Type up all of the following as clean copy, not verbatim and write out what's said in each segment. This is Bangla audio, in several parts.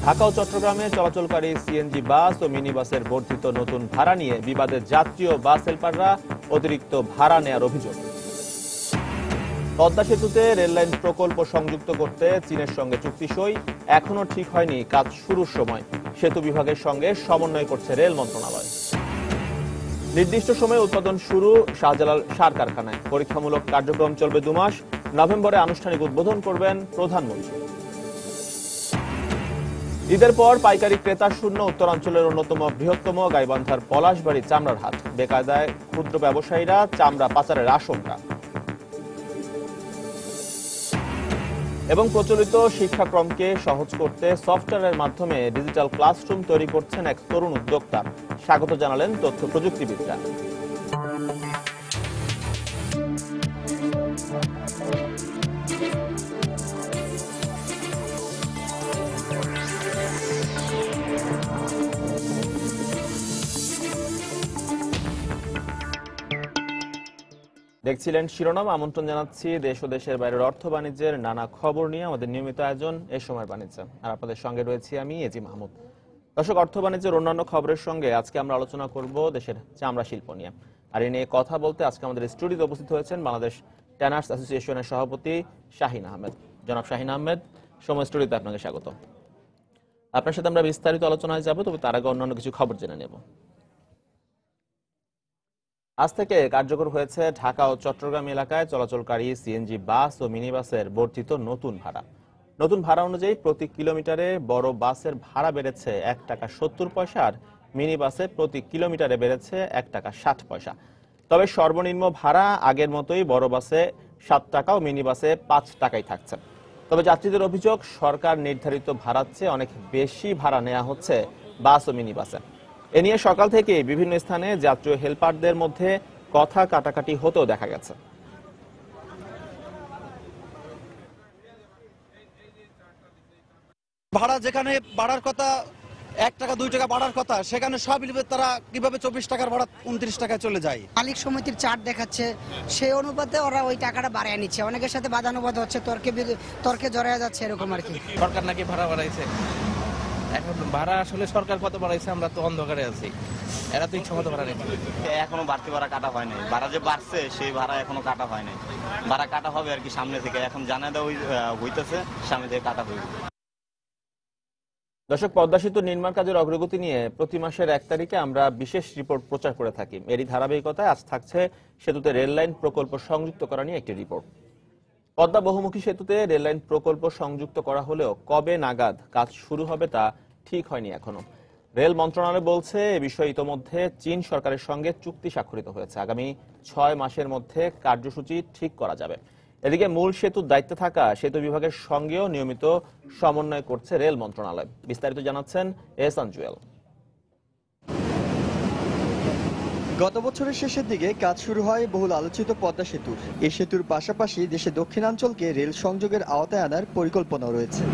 ঢাকা ও চট্টগ্রামে চলাচলকারী সিএনজি বাস ও মিনি বাসের বর্ধিত নতুন ভাড়া নিয়ে বিবাদে যাত্রী ও বাস হেলপাররা অতিরিক্ত ভাড়া নেয়ার অভিযোগ। পদ্মা সেতুতে রেললাইন প্রকল্প সংযুক্ত করতে চীনের সঙ্গে চুক্তি সই, এখনো ঠিক হয়নি কাজ শুরুর সময়। সেতু বিভাগের সঙ্গে সমন্বয় করছে রেল মন্ত্রণালয়। নির্দিষ্ট সময়ে উৎপাদন শুরু শাহজালাল সার কারখানায়। পরীক্ষামূলক কার্যক্রম চলবে 2 মাস। নভেম্বরে আনুষ্ঠানিক উদ্বোধন করবেন প্রধানমন্ত্রী। ঈদের পর পাইকারি ক্রেতা শূন্য উত্তরাঞ্চলের অন্যতম বৃহত্তম গাইবান্ধার পলাশবাড়ি চামড়ার হাট। বেকায়দায় ক্ষুদ্র ব্যবসায়ীরা, চামড়া পাচারের আশঙ্কা। এবং প্রচলিত শিক্ষাক্রমকে সহজ করতে সফটওয়্যারের মাধ্যমে ডিজিটাল ক্লাসরুম তৈরি করছেন এক তরুণ উদ্যোক্তা। স্বাগত জানালেন তথ্য প্রযুক্তিবিদরা। দেখছিলেন শিরোনাম। আমন্ত্রণ জানাচ্ছি দেশ ও দেশের বাইরের অর্থ বাণিজ্যের নানা খবর নিয়ে আমাদের নিয়মিত আয়োজন এই সময়ের বাণিজ্য। আর আপনাদের সঙ্গে রয়েছি আমি এজি মাহমুদ। দর্শক, অর্থ বাণিজ্যের অন্যান্য খবরের সঙ্গে আজকে আমরা আলোচনা করব দেশের চামড়া শিল্প নিয়ে। আর এ নিয়ে কথা বলতে আজকে আমাদের স্টুডিওতে উপস্থিত হয়েছেন বাংলাদেশ ট্যানার্স অ্যাসোসিয়েশনের সভাপতি শাহিন আহমেদ। জনাব শাহিন আহমেদ, সময় স্টুডিওতে আপনাকে স্বাগত। আপনার সাথে আমরা বিস্তারিত আলোচনায় যাব, তবে তার আগে অন্যান্য কিছু খবর জেনে নেব। আজ থেকে কার্যকর হয়েছে ঢাকা ও চট্টগ্রাম এলাকায় চলাচলকারী সিএনজি বাস ও মিনি বাসের বর্ধিত নতুন ভাড়া। নতুন ভাড়া অনুযায়ী প্রতি কিলোমিটারে বড় বাসের ভাড়া বেড়েছে 1 টাকা 70 পয়সা, আর মিনি বাসে প্রতি কিলোমিটারে বেড়েছে 1 টাকা 60 পয়সা। তবে সর্বনিম্ন ভাড়া আগের মতোই বড় বাসে 7 টাকা ও মিনি বাসে 5 টাকাই থাকছে। তবে যাত্রীদের অভিযোগ, সরকার নির্ধারিত ভাড়ার চেয়ে অনেক বেশি ভাড়া নেওয়া হচ্ছে বাস ও মিনি বাসে। এ নিয়ে সকাল থেকে বিভিন্ন স্থানে যাত্রী ও হেলপারদের মধ্যে কথা কাটাকাটি হতেও দেখা গেছে। ভাড়া যেখানে বাড়ার কথা 1 টাকা 2 টাকা বাড়ার কথা, সেখানে সব মিলিয়ে তারা কিভাবে 24 টাকার ভাড়া 29 টাকায় চলে যায়। মালিক সমিতির চার্ট দেখাচ্ছে, সেই অনুপাতে ওরা ওই টাকাটা বাড়ায় নিচ্ছে। অনেকের সাথে বাদানুবাদ হচ্ছে, তর্কে জড়ায় যাচ্ছে, এরকম আর কি। সরকার নাকি ভাড়া বাড়াইছে। এখন ভাড়া আসলে সরকার কত বাড়াইছে আমরা তো অন্ধকারে আছি। এরা তো ইচ্ছা মতো ভাড়া নেই। এখনো বাড়তি ভাড়া কাটা হয় নাই। ভাড়া যে বাড়ছে সেই ভাড়া এখনো কাটা হয় নাই। ভাড়া কাটা হবে আর কি সামনে থেকে, এখন জানা দেওয়া হইতেছে, সামনে থেকে কাটা হইবে। দর্শক, পদ্মা সেতু নির্মাণ কাজের অগ্রগতি নিয়ে প্রতি মাসের 1 তারিখে আমরা বিশেষ রিপোর্ট প্রচার করে থাকি। এরই ধারাবাহিকতায় আজ থাকছে সেতুতে রেললাইন প্রকল্প সংযুক্ত করা নিয়ে একটি রিপোর্ট। পদ্মা বহুমুখী সেতুতে রেললাইন প্রকল্প সংযুক্ত করা হলেও কবে নাগাদ কাজ শুরু হবে তা ঠিক হয়নি এখনো। রেল মন্ত্রণালয় বলছে, এ বিষয়ে ইতোমধ্যে চীন সরকারের সঙ্গে চুক্তি স্বাক্ষরিত হয়েছে। আগামী 6 মাসের মধ্যে কার্যসূচি ঠিক করা যাবে। এদিকে মূল সেতুর দায়িত্বে থাকা সেতু বিভাগের সঙ্গেও নিয়মিত সমন্বয় করছে রেল মন্ত্রণালয়। বিস্তারিত জানাচ্ছেন এহসান জুয়েল। গত বছরের শেষের দিকে কাজ শুরু হয় বহুল আলোচিত পদ্মা সেতুর। এই সেতুর পাশাপাশি দেশের দক্ষিণাঞ্চলকে রেল সংযোগের আওতায় আনার পরিকল্পনা রয়েছে,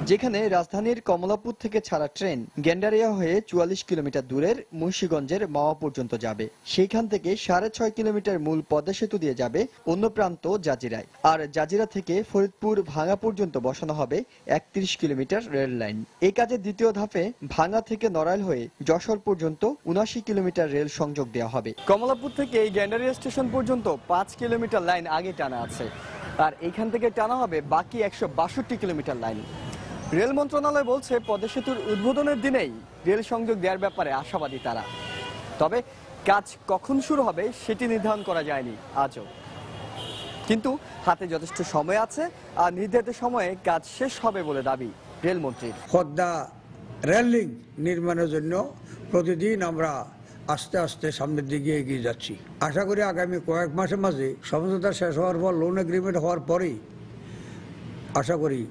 যেখানে রাজধানীর কমলাপুর থেকে ছাড়া ট্রেন গেন্ডারিয়া হয়ে 44 কিলোমিটার দূরের মুন্সিগঞ্জের মাওয়া পর্যন্ত যাবে। সেইখান থেকে 6.5 কিলোমিটার মূল পদ্মা সেতু দিয়ে যাবে অন্য প্রান্ত জাজিরায়। আর জাজিরা থেকে ফরিদপুর ভাঙ্গা পর্যন্ত বসানো হবে 31 কিলোমিটার রেল লাইন। এই কাজের দ্বিতীয় ধাপে ভাঙ্গা থেকে নড়াইল হয়ে যশোর পর্যন্ত 79 কিলোমিটার রেল সংযোগ দেওয়া হবে। কমলাপুর থেকে এই গেন্ডারিয়া স্টেশন পর্যন্ত 5 কিলোমিটার লাইন আগে টানা আছে, আর এইখান থেকে টানা হবে বাকি 162 কিলোমিটার লাইন। রেল মন্ত্রণালয় বলছে, পদ্মা সেতুর উদ্বোধনের দিনেই রেল সংযোগ দেওয়ার ব্যাপারে আশাবাদী তারা। তবে কাজ কখন শুরু হবে সেটি নির্ধারণ করা যায়নি আজও। কিন্তু হাতে যথেষ্ট সময় আছে, আর নির্ধারিত সময়ে কাজ শেষ হবে বলে দাবি রেলমন্ত্রীর। পদ্মা রেল লিঙ্ক নির্মাণের জন্য প্রতিদিন আমরা আস্তে আস্তে সামনের দিকে এগিয়ে যাচ্ছি। আশা করি আগামী কয়েক মাসের মাঝে সমঝোতা শেষ হওয়ার পর, লোন এগ্রিমেন্ট হওয়ার পরেই আশা করি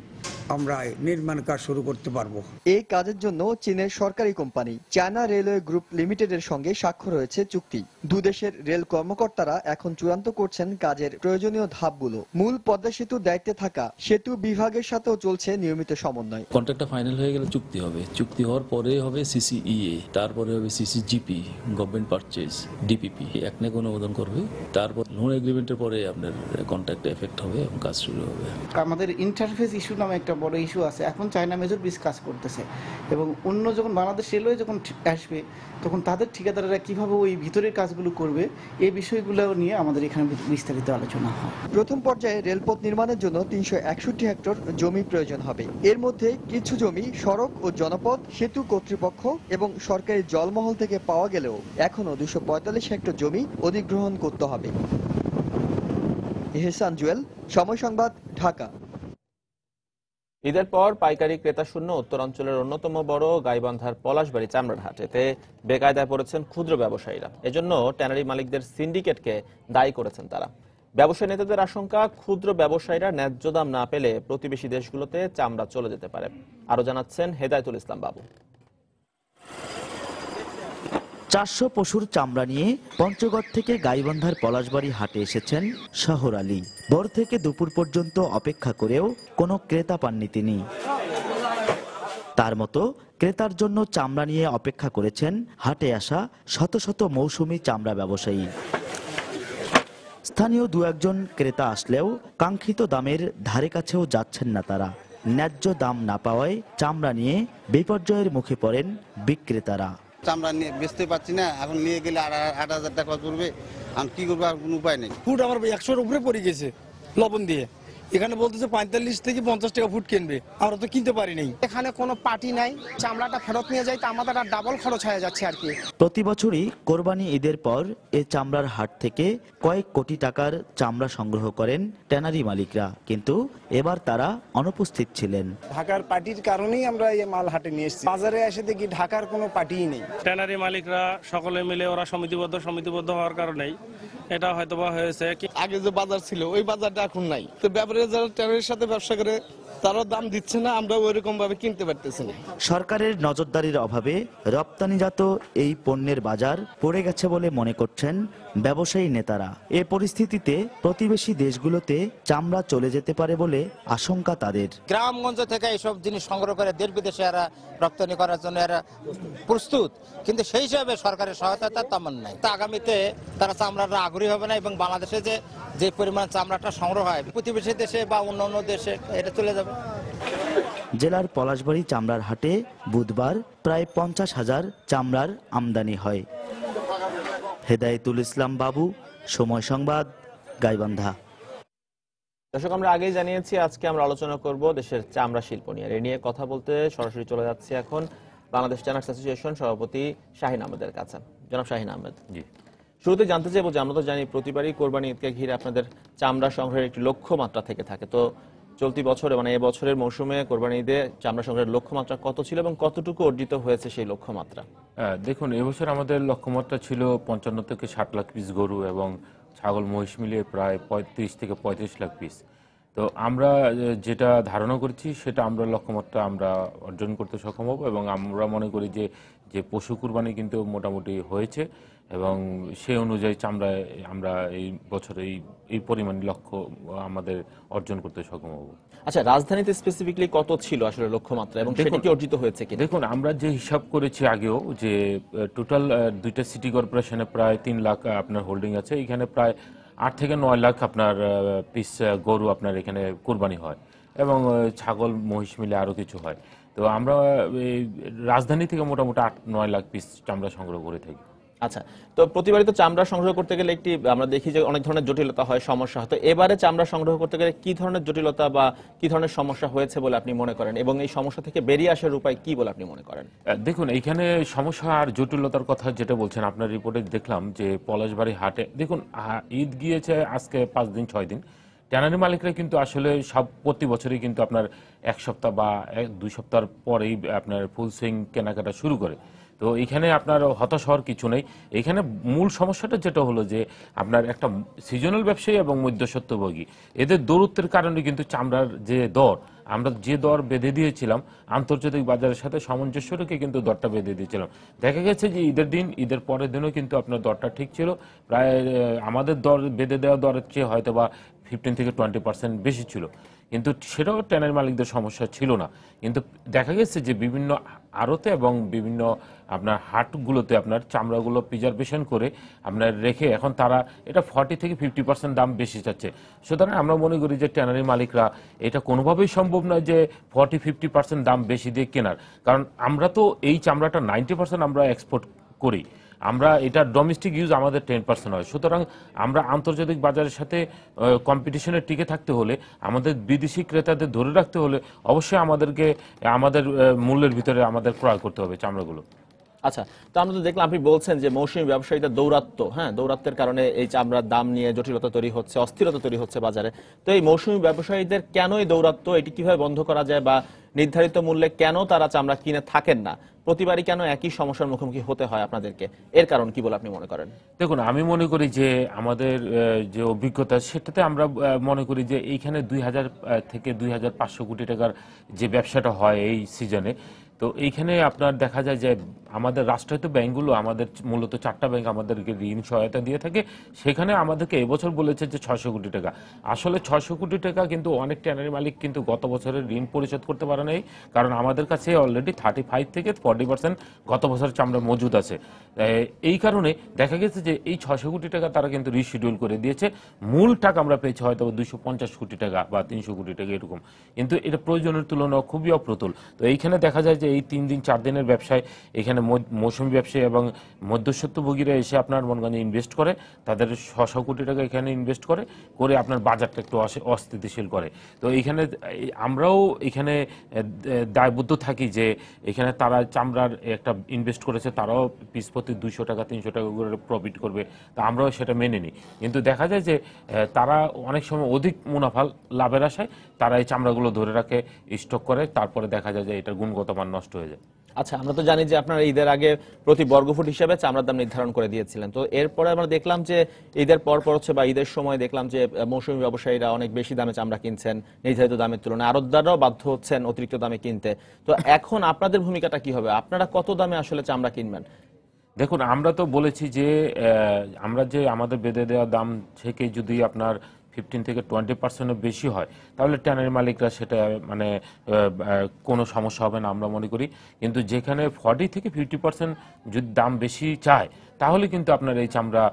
আমরা নির্মাণ কাজ শুরু করতে পারবো। এই কাজের জন্য চীনের সরকারি কোম্পানি চায়না রেলওয়ে গ্রুপ লিমিটেডের সঙ্গে স্বাক্ষর হয়েছে চুক্তি। দুদেশের রেল কর্মকর্তারা এখন চূড়ান্ত করছেন কাজের প্রয়োজনীয় ধাপগুলো। মূল পদ্মা সেতুর দায়িত্বে থাকা সেতু বিভাগের সাথেও চলছে নিয়মিত সমন্বয়। কন্ট্রাক্টটা ফাইনাল হয়ে গেলে চুক্তি হবে। চুক্তি হওয়ার পরে হবে সিসিইএ, তারপরে হবে সিসিজিপি, গভর্নমেন্ট পারচেজ, ডিপিপি একনেক অনুমোদন করবে। তারপর লোন এগ্রিমেন্টের পরে আপনার কন্ট্রাক্ট এফেক্ট হবে এবং কাজ শুরু হবে। আমাদের ইন্টারফেস ইস্যু নামে একটা বড় ইস্যু আছে। এখন চায়না মেজর পিস কাজ করতেছে এবং অন্য যখন বাংলাদেশ রেলওয়ে যখন আসবে তখন তাদের ঠিকাদারেরা কিভাবে ওই ভিতরের কাজগুলো করবে এই বিষয়গুলো নিয়ে আমাদের এখানে বিস্তারিত আলোচনা হয়। প্রথম পর্যায়ে রেলপথ নির্মাণের জন্য 361 হেক্টর জমি প্রয়োজন হবে। এর মধ্যে কিছু জমি সড়ক ও জনপথ, সেতু কর্তৃপক্ষ এবং সরকারি জলমহল থেকে পাওয়া গেলেও এখনও 245 হেক্টর জমি অধিগ্রহণ করতে হবে। এহসান জুয়েল, সময় সংবাদ, ঢাকা। ঈদের পর পাইকারি ক্রেতা শূন্য উত্তরাঞ্চলের অন্যতম বড় গাইবান্ধার পলাশবাড়ি চামড়ার হাটেতে বেকায়দায় পড়েছেন ক্ষুদ্র ব্যবসায়ীরা। এজন্য ট্যানারি মালিকদের সিন্ডিকেটকে দায়ী করেছেন তারা। ব্যবসায়ী নেতাদের আশঙ্কা, ক্ষুদ্র ব্যবসায়ীরা ন্যায্য দাম না পেলে প্রতিবেশী দেশগুলোতে চামড়া চলে যেতে পারে। আরো জানাচ্ছেন হেদায়েতুল ইসলাম বাবু। 400 পশুর চামড়া নিয়ে পঞ্চগড় থেকে গাইবান্ধার পলাশবাড়ি হাটে এসেছেন শহর আলী। ভোর থেকে দুপুর পর্যন্ত অপেক্ষা করেও কোনো ক্রেতা পাননি তিনি। তার মতো ক্রেতার জন্য চামড়া নিয়ে অপেক্ষা করেছেন হাটে আসা শত শত মৌসুমি চামড়া ব্যবসায়ী। স্থানীয় দু একজন ক্রেতা আসলেও কাঙ্ক্ষিত দামের ধারে কাছেও যাচ্ছেন না তারা। ন্যায্য দাম না পাওয়ায় চামড়া নিয়ে বিপর্যয়ের মুখে পড়েন বিক্রেতারা। চামড়া নিয়ে বেচতে পারছি না, এখন নিয়ে গেলে 8,000 টাকা পড়বে, আমি কি করবো, আর কোনো উপায় নেই। ফুট আমার 100-র উপরে পড়ে গেছে লবণ দিয়ে। এখানে বলতেছে 45 থেকে 50 টাকা ফুট কিনবে, আমরা তো কিনতে পারি নাই। এখানে কোনো পার্টি নাই, চামড়াটা ফেরত নিয়ে যাই তো আমাদের আর ডাবল খরচ হয়ে যাচ্ছে আর কি। প্রতি বছরই কোরবানি ঈদের পর এ চামড়ার হাট থেকে কয়েক কোটি টাকার চামড়া সংগ্রহ করেন ট্যানারি মালিকরা, কিন্তু এবার তারা অনুপস্থিত ছিলেন। ঢাকার পার্টির কারণেই আমরা এই মাল হাটে নিয়ে এসেছি। বাজারে এসে দেখি ঢাকার কোনো পার্টিই নেই। ট্যানারি মালিকরা সকলে মিলে ওরা সমিতিবদ্ধ হওয়ার কারণেই এটা হয়তো বা হয়েছে। আগে যে বাজার ছিল ওই বাজারটা এখন নাই, তো ব্যাপারে যারা ট্যানারির সাথে ব্যবসা করে তারা দাম দিচ্ছে না, আমরা ওইরকম ভাবে কিনতে পারতেছি না। সরকারের নজরদারির অভাবে রপ্তানিজাত এই পণ্যের বাজার পড়ে গেছে বলে মনে করছেন ব্যবসায়ী নেতারা। এ পরিস্থিতিতে প্রতিবেশী দেশগুলোতে চামড়া চলে যেতে পারে বলে আশঙ্কা তাদের। গ্রামগঞ্জ থেকে এইসব জিনিস সংগ্রহ করে দেশ বিদেশে এরা রপ্তানি করার জন্য এরা প্রস্তুত, কিন্তু সেই হিসাবে সরকারের সহায়তা তেমন নাই। তা আগামীতে তারা চামড়াটা আগ্রহী হবে না এবং বাংলাদেশে যে পরিমাণ চামড়াটা সংগ্রহ হয় প্রতিবেশী দেশে বা অন্যান্য দেশে এটা চলে যাবে। জেলার পলাশবাড়ি চামড়ার হাটে বুধবার প্রায় 50,000 চামড়ার আমদানি হয়। হেদায়েতুল ইসলাম বাবু, সময় সংবাদ, গাইবান্ধা। দর্শক, আমরা আগেই জানিয়েছি আজকে আমরা আলোচনা করব দেশের চামড়া শিল্প নিয়ে। এ নিয়ে কথা বলতে সরাসরি চলে যাচ্ছে এখন বাংলাদেশ ট্যানার্স অ্যাসোসিয়েশন সভাপতি শাহিন আহমেদের কাছে। জনাব শাহিন আহমেদ, জি, শুরুতে জানতে চাইবো যে আমরা তো জানি প্রতিবারই কোরবানি ঈদকে ঘিরে আপনাদের চামড়া সংগ্রহের একটি লক্ষ্যমাত্রা থেকে থাকে। তো চলতি বছরে মানে এবছরের মৌসুমে কোরবানি ঈদে চামড়া সংগ্রহের লক্ষ্যমাত্রা কত ছিল এবং কতটুকু অর্জিত হয়েছে সেই লক্ষ্যমাত্রা? দেখুন, এবছর আমাদের লক্ষ্যমাত্রা ছিল 55 থেকে 60 লাখ পিস গরু এবং ছাগল মহিষ মিলিয়ে প্রায় 35 থেকে 35 লাখ পিস। তো আমরা যেটা ধারণা করছি সেটা আমরা লক্ষ্যমাত্রা আমরা অর্জন করতে সক্ষম হব এবং আমরা মনে করি যে পশু কুরবানি কিন্তু মোটামুটি হয়েছে এবং সেই অনুযায়ী চামড়ায় আমরা এই বছরে এই পরিমাণ লক্ষ্য আমাদের অর্জন করতে সক্ষম হব। আচ্ছা, রাজধানীতে স্পেসিফিকলি কত ছিল আসলে লক্ষ্যমাত্রা এবং সেটা কি অর্জিত হয়েছে কি? দেখুন, আমরা যে হিসাব করেছি আগেও যে টোটাল দুইটা সিটি কর্পোরেশনে প্রায় 3 লাখ আপনার হোল্ডিং আছে, এখানে প্রায় 8 থেকে 9 লাখ আপনার পিস গরু আপনার এখানে কুরবানি হয় এবং ছাগল মহিষ মিলে আরও কিছু হয়। তো আমরা রাজধানী থেকে মোটামুটি 8-9 লাখ পিস চামড়া সংগ্রহ করে থাকি। আচ্ছা, তো প্রতিবারই তো চামড়া সংগ্রহ করতে গেলে একটি আমরা দেখি যে অনেক ধরনের জটিলতা হয়, সমস্যা হয়। তো এবারে চামড়া সংগ্রহ করতে গেলে কি ধরনের জটিলতা বা কি ধরনের সমস্যা হয়েছে বলে আপনি মনে করেন এবং এই সমস্যা থেকে বেরিয়ে আসার উপায় কি বলে আপনি মনে করেন? দেখুন, এইখানে সমস্যা আর জটিলতার কথা যেটা বলছেন আপনার রিপোর্টে দেখলাম যে পলাশবাড়ি হাটে দেখুন ঈদ গিয়েছে আজকে 5 দিন 6 দিন। ট্যানারি মালিকরা কিন্তু আসলে সব প্রতি বছরই কিন্তু আপনার 1 সপ্তাহ বা 2 সপ্তাহ পরেই আপনার ফুল সুইং কেনাকাটা শুরু করে। তো এখানে আপনার হতাশ হওয়ার কিছু নেই। এখানে মূল সমস্যাটা যেটা হলো যে আপনার একটা সিজনাল ব্যবসায়ী এবং মধ্যস্বত্বভোগী এদের দূরত্বের কারণে কিন্তু চামড়ার যে দর আমরা যে দর বেঁধে দিয়েছিলাম আন্তর্জাতিক বাজারের সাথে সামঞ্জস্য রেখে কিন্তু দরটা বেঁধে দিয়েছিলাম। দেখা গেছে যে ঈদের পরের দিনও কিন্তু আপনার দরটা ঠিক ছিল, প্রায় আমাদের দর বেঁধে দেওয়া দরের চেয়ে হয়তো বা 15 থেকে 20% বেশি ছিল। কিন্তু সেটাও ট্যানারি মালিকদের সমস্যা ছিল না। কিন্তু দেখা গেছে যে বিভিন্ন আড়তে এবং বিভিন্ন আপনার হাটগুলোতে আপনার চামড়াগুলো প্রিজার্ভেশন করে আপনার রেখে এখন তারা এটা 40 থেকে 50% দাম বেশি চাচ্ছে। সুতরাং আমরা মনে করি যে ট্যানারি মালিকরা এটা কোনোভাবেই সম্ভব নয় যে 40-50% দাম বেশি দিয়ে কেনার, কারণ আমরা তো এই চামড়াটা 90% আমরা এক্সপোর্ট করি, আমরা এটা ডোমেস্টিক ইউজ আমাদের 10% হয়। সুতরাং আমরা আন্তর্জাতিক বাজারের সাথে কম্পিটিশনে টিকে থাকতে হলে, আমাদের বিদেশি ক্রেতাদের ধরে রাখতে হলে অবশ্যই আমাদেরকে আমাদের মূল্যের ভিতরে আমাদের ক্রয় করতে হবে চামড়াগুলো। আচ্ছা, তো আমরা তো দেখলাম আপনি বলছেন যে মৌসুমী ব্যবসায়ীদের দৌরাত্ম্য, দৌরাত্মের কারণে এই চামড়ার দাম নিয়ে জটিলতা তৈরি হচ্ছে, অস্থিরতা তৈরি হচ্ছে বাজারে। তো এই মৌসুমী ব্যবসায়ীদের কেন এই দৌরাত্ম্য, এটি কিভাবে বন্ধ করা যায়, বা নির্ধারিত মূল্যে কেন তারা চামড়া কিনে থাকেন না, প্রতিবারই কেন একই সমস্যার মুখোমুখি হতে হয় আপনাদেরকে, এর কারণ কি বলে আপনি মনে করেন? দেখুন, আমি মনে করি যে আমাদের যে অভিজ্ঞতা সেটাতে আমরা মনে করি যে এইখানে 2000 থেকে 2500 কোটি টাকার যে ব্যবসাটা হয় এই সিজনে, তো এইখানে আপনার দেখা যায় যে আমাদের রাষ্ট্রায়ত্ত ব্যাংকগুলো, আমাদের মূলত 4টা ব্যাংক আমাদেরকে ঋণ সহায়তা দিয়ে থাকে। সেখানে আমাদেরকে এবছর বলেছে যে 600 কোটি টাকা। আসলে 600 কোটি টাকা কিন্তু অনেক ট্যানারি মালিক কিন্তু গত বছরের ঋণ পরিশোধ করতে পারে নাই, কারণ আমাদের কাছে অলরেডি 35 থেকে 40% গত বছরের চামড়া মজুদ আছে। এই কারণে দেখা গেছে যে এই 600 কোটি টাকা তারা কিন্তু রিশিডিউল করে দিয়েছে। মূল টাকা আমরা পেয়েছি হয়তো 250 কোটি টাকা বা 300 কোটি টাকা এরকম, কিন্তু এটা প্রয়োজনের তুলনায় খুবই অপ্রতুল। তো এইখানে দেখা যায় যে এই 3 দিন 4 দিনের ব্যবসায় এখানে মৌসুমী ব্যবসায়ী এবং মধ্যস্বত্বভোগীরা এসে আপনার মনগঞ্জে ইনভেস্ট করে, তাদের 600 কোটি টাকা এখানে ইনভেস্ট করে আপনার বাজারটা একটু অস্থিতিশীল করে। তো এইখানে আমরাও এখানে দায়বদ্ধ থাকি যে এখানে তারা চামড়ার একটা ইনভেস্ট করেছে, তারাও পিস প্রতি 200 টাকা 300 টাকা করে প্রফিট করবে, তা আমরাও সেটা মেনে নিই। কিন্তু দেখা যায় যে তারা অনেক সময় অধিক মুনাফা লাভের আশায় তারা এই চামড়াগুলো ধরে রাখে, স্টক করে, তারপরে দেখা যায় যে এটার গুণগত মান নষ্ট হয়ে যায়। আচ্ছা, আমরা তো জানি যে আপনারা ঈদের আগে প্রতি বর্গফুট হিসেবে চামড়ার দাম নির্ধারণ করে দিয়েছিলেন। তো এরপরে আমরা দেখলাম যে ঈদের পর হচ্ছে বা ঈদের সময় দেখলাম যে মৌসুমী ব্যবসায়ীরা অনেক বেশি দামে চামড়া কিনছেন নির্ধারিত দামের তুলনায়, আড়তদাররাও বাধ্য হচ্ছেন অতিরিক্ত দামে কিনতে। তো এখন আপনাদের ভূমিকাটা কি হবে? আপনারা কত দামে আসলে চামড়া কিনবেন? দেখুন, আমরা তো বলেছি যে আমরা যে আমাদের বেঁধে দেওয়া দাম থেকে যদি আপনার 15 থেকে 20% বেশি হয় তাহলে ট্যানারি মালিকরা সেটা মানে কোনো সমস্যা হবে না আমরা মনে করি। কিন্তু যেখানে 40 থেকে 50% যদি দাম বেশি চায় তাহলে কিন্তু আপনার এই চামড়া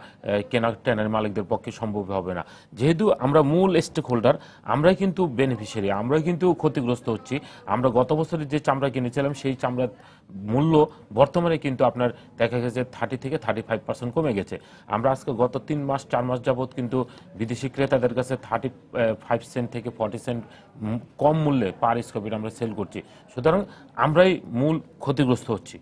কেনা ট্যানারি মালিকদের পক্ষে সম্ভব হবে না। যেহেতু আমরা মূল স্টেক হোল্ডার, আমরাই কিন্তু বেনিফিশিয়ারি, আমরাই কিন্তু ক্ষতিগ্রস্ত হচ্ছি। আমরা গত বছরে যে চামড়া কিনেছিলাম সেই চামড়ার মূল্য বর্তমানে কিন্তু আপনার দেখা গেছে 30 থেকে 35% কমে গেছে। আমরা আজকে গত 3 মাস 4 মাস যাবৎ কিন্তু বিদেশি ক্রেতাদের কাছে 35 সেন্ট থেকে 40 সেন্ট কম মূল্যে পার স্কোয়ার আমরা সেল করছি। সুতরাং আমরাই মূল ক্ষতিগ্রস্ত হচ্ছি।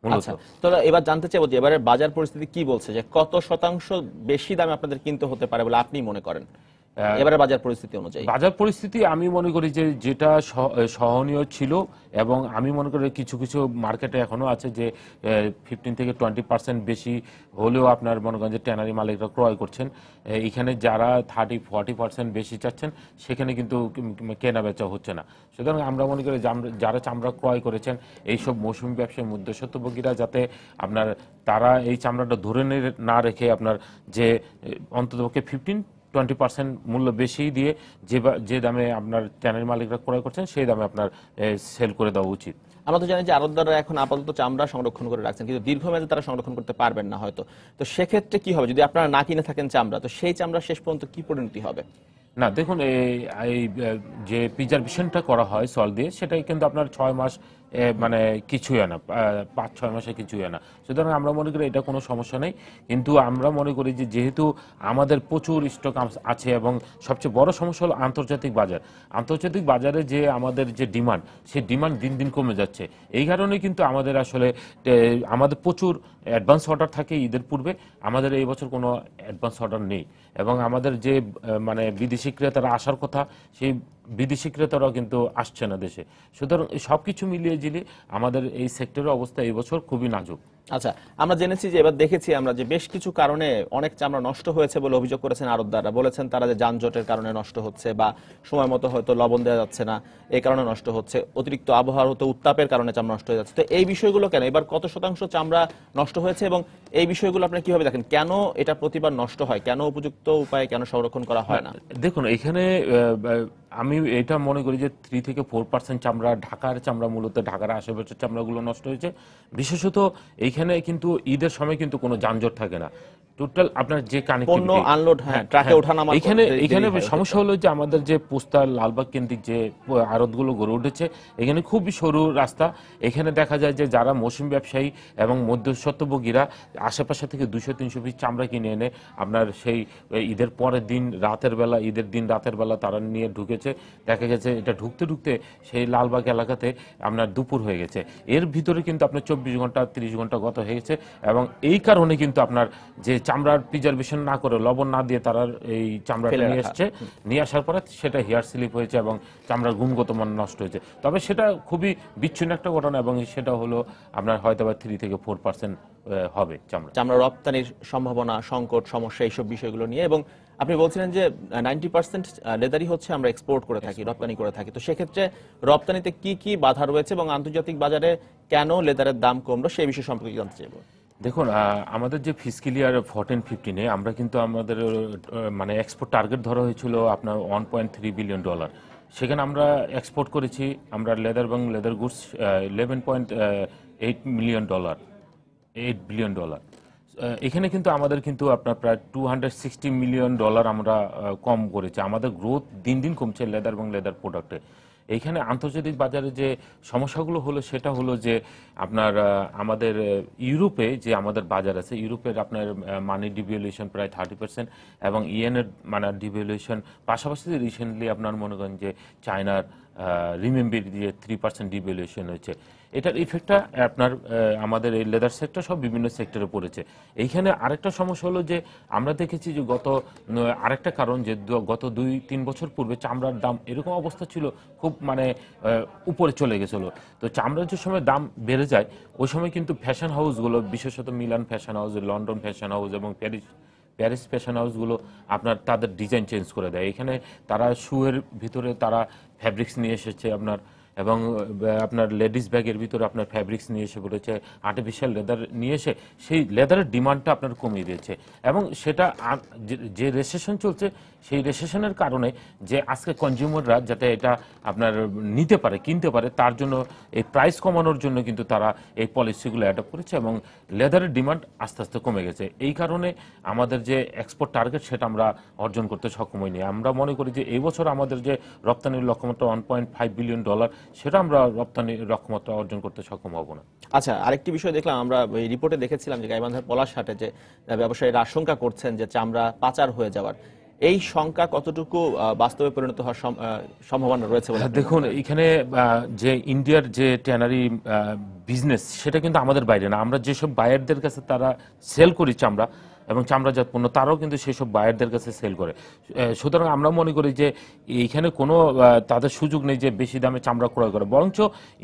আচ্ছা, তো এবার জানতে চাইবো যে এবারে বাজার পরিস্থিতি কি বলছে, যে কত শতাংশ বেশি দামে আপনাদের কিনতে হতে পারে বলে আপনি মনে করেন এবারে বাজার পরিস্থিতি অনুযায়ী? বাজার পরিস্থিতি আমি মনে করি যে যেটা সহনীয় ছিল, এবং আমি মনে করি কিছু কিছু মার্কেটে এখনো আছে যে 15 থেকে 20% বেশি হলেও আপনার মনে করেন যে ট্যানারি মালিকরা ক্রয় করছেন। এখানে যারা 30-40% বেশি চাচ্ছেন সেখানে কিন্তু কেনা বেচা হচ্ছে না। সুতরাং আমরা মনে করি যারা চামড়া ক্রয় করেছেন এইসব মৌসুমী ব্যবসায়ী মধ্যস্বত্বভোগীরা যাতে আপনার তারা এই চামড়াটা ধরে না রেখে আপনার যে অন্ততপক্ষে 15-20% মূল্য বেশি দিয়ে যে দামে আপনার ট্যানারি মালিকরা ক্রয় করছেন সেই দামে আপনার সেল করে দেওয়া উচিত। আমরা তো জানি যে আড়তদাররা এখন আপাতত চামড়া সংরক্ষণ করে রাখছেন, কিন্তু দীর্ঘমেয়াদে তারা সংরক্ষণ করতে পারবেন না হয়তো। তো সেক্ষেত্রে কি হবে যদি আপনারা না কিনে থাকেন চামড়া? তো সেই চামড়া শেষ পর্যন্ত কি পরিণতি হবে? না, দেখুন, এই যে প্রিজার্ভেশনটা করা হয় সল দিয়ে সেটাই কিন্তু আপনার 6 মাস মানে কিছুই হয় না, 5-6 মাসে কিছুই হয় না। সুতরাং আমরা মনে করি এটা কোনো সমস্যা নেই। কিন্তু আমরা মনে করি যে যেহেতু আমাদের প্রচুর স্টক আছে এবং সবচেয়ে বড় সমস্যা হলো আন্তর্জাতিক বাজার। আন্তর্জাতিক বাজারে যে আমাদের যে ডিমান্ড, সেই ডিমান্ড দিন দিন কমে যাচ্ছে। এই কারণে কিন্তু আমাদের আসলে আমাদের প্রচুর অ্যাডভান্স অর্ডার থাকে ঈদের পূর্বে, আমাদের এই বছর কোনো অ্যাডভান্স অর্ডার নেই। এবং আমাদের যে মানে বিদেশি ক্রেতারা আসার কথা সেই বিদেশি ক্রেতারাও কিন্তু আসছে না দেশে। সুতরাং সবকিছু মিলিয়ে ঝিলিয়ে আমাদের এই সেক্টরের অবস্থা এই বছর খুবই নাজুক। আচ্ছা, আমরা জেনেছি যে এবার দেখেছি আমরা যে বেশ কিছু কারণে অনেক চামড়া নষ্ট হয়েছে বলে অভিযোগ করেছেন আড়তদাররা। বলেছেন তারা যে যানজটের কারণে নষ্ট হচ্ছে, বা সময় মতো হয়তো লবণ দেওয়া যাচ্ছে না এই কারণে নষ্ট হচ্ছে, অতিরিক্ত আবহাওয়ার হতে উত্তাপের কারণে চামড়া নষ্ট হয়ে যাচ্ছে। তো এই বিষয়গুলো কেন, এবার কত শতাংশ চামড়া নষ্ট হয়েছে এবং এই বিষয়গুলো আপনি কিভাবে দেখেন? কেন এটা প্রতিবার নষ্ট হয়, কেন উপযুক্ত উপায়ে কেন সংরক্ষণ করা হয় না? দেখুন, এখানে আমি এটা মনে করি যে 3 থেকে 4% চামড়া, ঢাকার চামড়া, মূলত ঢাকার আশেপাশের চামড়াগুলো নষ্ট হয়েছে। বিশেষত এইখানে কিন্তু ঈদের সময় কিন্তু কোনো যানজট থাকে না। টোটাল আপনার যে পণ্য আনলোড ট্রাকে ওঠানামা এখানে সমস্যা হলো যে আমাদের যে পোস্তা লালবাগ কেন্দ্রিক যে আড়তগুলো গড়ে উঠেছে, এখানে খুবই সরু রাস্তা। এখানে দেখা যায় যে যারা মৌসুমী ব্যবসায়ী এবং মধ্যস্বত্বভোগীরা আশেপাশে থেকে 200-300 পিস চামড়া কিনে এনে আপনার সেই ঈদের পরের দিন রাতের বেলা, ঈদের দিন রাতের বেলা তারা নিয়ে ঢুকেছে। দেখা গেছে এটা ঢুকতে ঢুকতে সেই লালবাগ এলাকাতে আপনার দুপুর হয়ে গেছে। এর ভিতরে কিন্তু আপনার 24 ঘন্টা 30 ঘন্টা গত হয়ে গেছে এবং এই কারণে কিন্তু আপনার যে চামড়ার প্রিজার্ভেশন না করে, লবণ না দিয়ে তারা এই চামড়াটা নিয়ে এসছে। নিয়ে আসার পরে সেটা হেয়ার স্লিপ হয়েছে এবং চামড়ার গুণগত মান নষ্ট হয়েছে। তবে সেটা খুবই বিচ্ছিন্ন একটা ঘটনা এবং সেটা হলো আপনার হয়তো বা 3 থেকে 4% হবে চামড়া রপ্তানির সম্ভাবনা, সংকট, সমস্যা, এইসব বিষয়গুলো নিয়ে। এবং আপনি বলছিলেন যে 90% লেদারই হচ্ছে আমরা এক্সপোর্ট করে থাকি, রপ্তানি করে থাকি। তো সেক্ষেত্রে রপ্তানিতে কি কি বাধা রয়েছে এবং আন্তর্জাতিক বাজারে কেন লেদারের দাম কমলো সেই বিষয় সম্পর্কে জানতে চাইব। দেখুন, আমাদের যে ফিসক্যাল ইয়ার 14-15-এ আমরা কিন্তু আমাদের মানে এক্সপোর্ট টার্গেট ধরা হয়েছিল আপনার $1.3 বিলিয়ন। সেখানে আমরা এক্সপোর্ট করেছি আমরা লেদার এবং লেদার গুডস $11.8 মিলিয়ন, $8 বিলিয়ন। এখানে কিন্তু আমাদের কিন্তু আপনার প্রায় $260 মিলিয়ন আমরা কম করেছি। আমাদের গ্রোথ দিন দিন কমছে লেদার এবং লেদার প্রোডাক্টে। এইখানে আন্তর্জাতিক বাজারে যে সমস্যাগুলো হলো সেটা হলো যে আপনার আমাদের ইউরোপে যে আমাদের বাজার আছে, ইউরোপের আপনার মানি ডিভ্যালুয়েশন প্রায় 30% এবং ইয়েনের মানে ডিভ্যালুয়েশন, পাশাপাশি রিসেন্টলি আপনার মনে করেন যে চায়নার রিমেম্বি যে 3% ডিভ্যালুয়েশন হয়েছে। এটার ইফেক্টটা আপনার আমাদের এই লেদার সেক্টর সব বিভিন্ন সেক্টরে পড়েছে। এইখানে আরেকটা সমস্যা হলো যে আমরা দেখেছি যে আরেকটা কারণ যে গত 2-3 বছর পূর্বে চামড়ার দাম এরকম অবস্থা ছিল, খুব মানে উপরে চলে গেছিলো। তো চামড়ার যে সময় দাম বেড়ে যায় ওই সময় কিন্তু ফ্যাশন হাউসগুলো, বিশেষত Milan fashion house, London fashion house এবং প্যারিস ফ্যাশন হাউসগুলো আপনার তাদের ডিজাইন চেঞ্জ করে দেয়। এখানে তারা শুয়ের ভিতরে তারা ফ্যাব্রিক্স নিয়ে এসেছে আপনার, এবং আপনার লেডিস ব্যাগের ভিতরে আপনার ফ্যাব্রিক্স নিয়ে এসে পড়েছে, আর্টিফিশিয়াল লেদার নিয়ে এসে সেই লেদারের ডিমান্ডটা আপনার কমিয়ে দিয়েছে। এবং সেটা যে রেসেশন চলছে সেই রেসেশনের কারণে যে আজকে কনজিউমাররা যাতে এটা আপনার নিতে পারে, কিনতে পারে, তার জন্য এই প্রাইস কমানোর জন্য কিন্তু তারা এই পলিসিগুলো অ্যাডপ্ট করেছে এবং লেদারের ডিমান্ড আস্তে আস্তে কমে গেছে। এই কারণে আমাদের যে এক্সপোর্ট টার্গেট সেটা আমরা অর্জন করতে সক্ষম হইনি। আমরা মনে করি যে এই বছর আমাদের যে রপ্তানির লক্ষ্যমাত্রা $1.5 বিলিয়ন, সেটা আমরা রপ্তানির লক্ষ্যমাত্রা অর্জন করতে সক্ষম হব না। আচ্ছা, আরেকটি বিষয় দেখলাম আমরা এই রিপোর্টে দেখেছিলাম যে গাইবান্ধার পলাশহাটে যে ব্যবসায়ীরা আশঙ্কা করছেন যে চামড়া পাচার হয়ে যাওয়ার, এই সংখ্যা কতটুকু বাস্তবে পরিণত হওয়ার সম্ভাবনা রয়েছে বলে? দেখুন, এখানে যে ইন্ডিয়ার যে ট্যানারি বিজনেস সেটা কিন্তু আমাদের বাইরে না। আমরা যেসব বায়ারদের কাছে তারা সেল করি চামড়া এবং চামড়াজাত পণ্য, তারাও কিন্তু সেসব বায়ারদের কাছে সেল করে। সুতরাং আমরা মনে করি যে এইখানে কোনো তাদের সুযোগ নেই যে বেশি দামে চামড়া ক্রয় করে, বরঞ্চ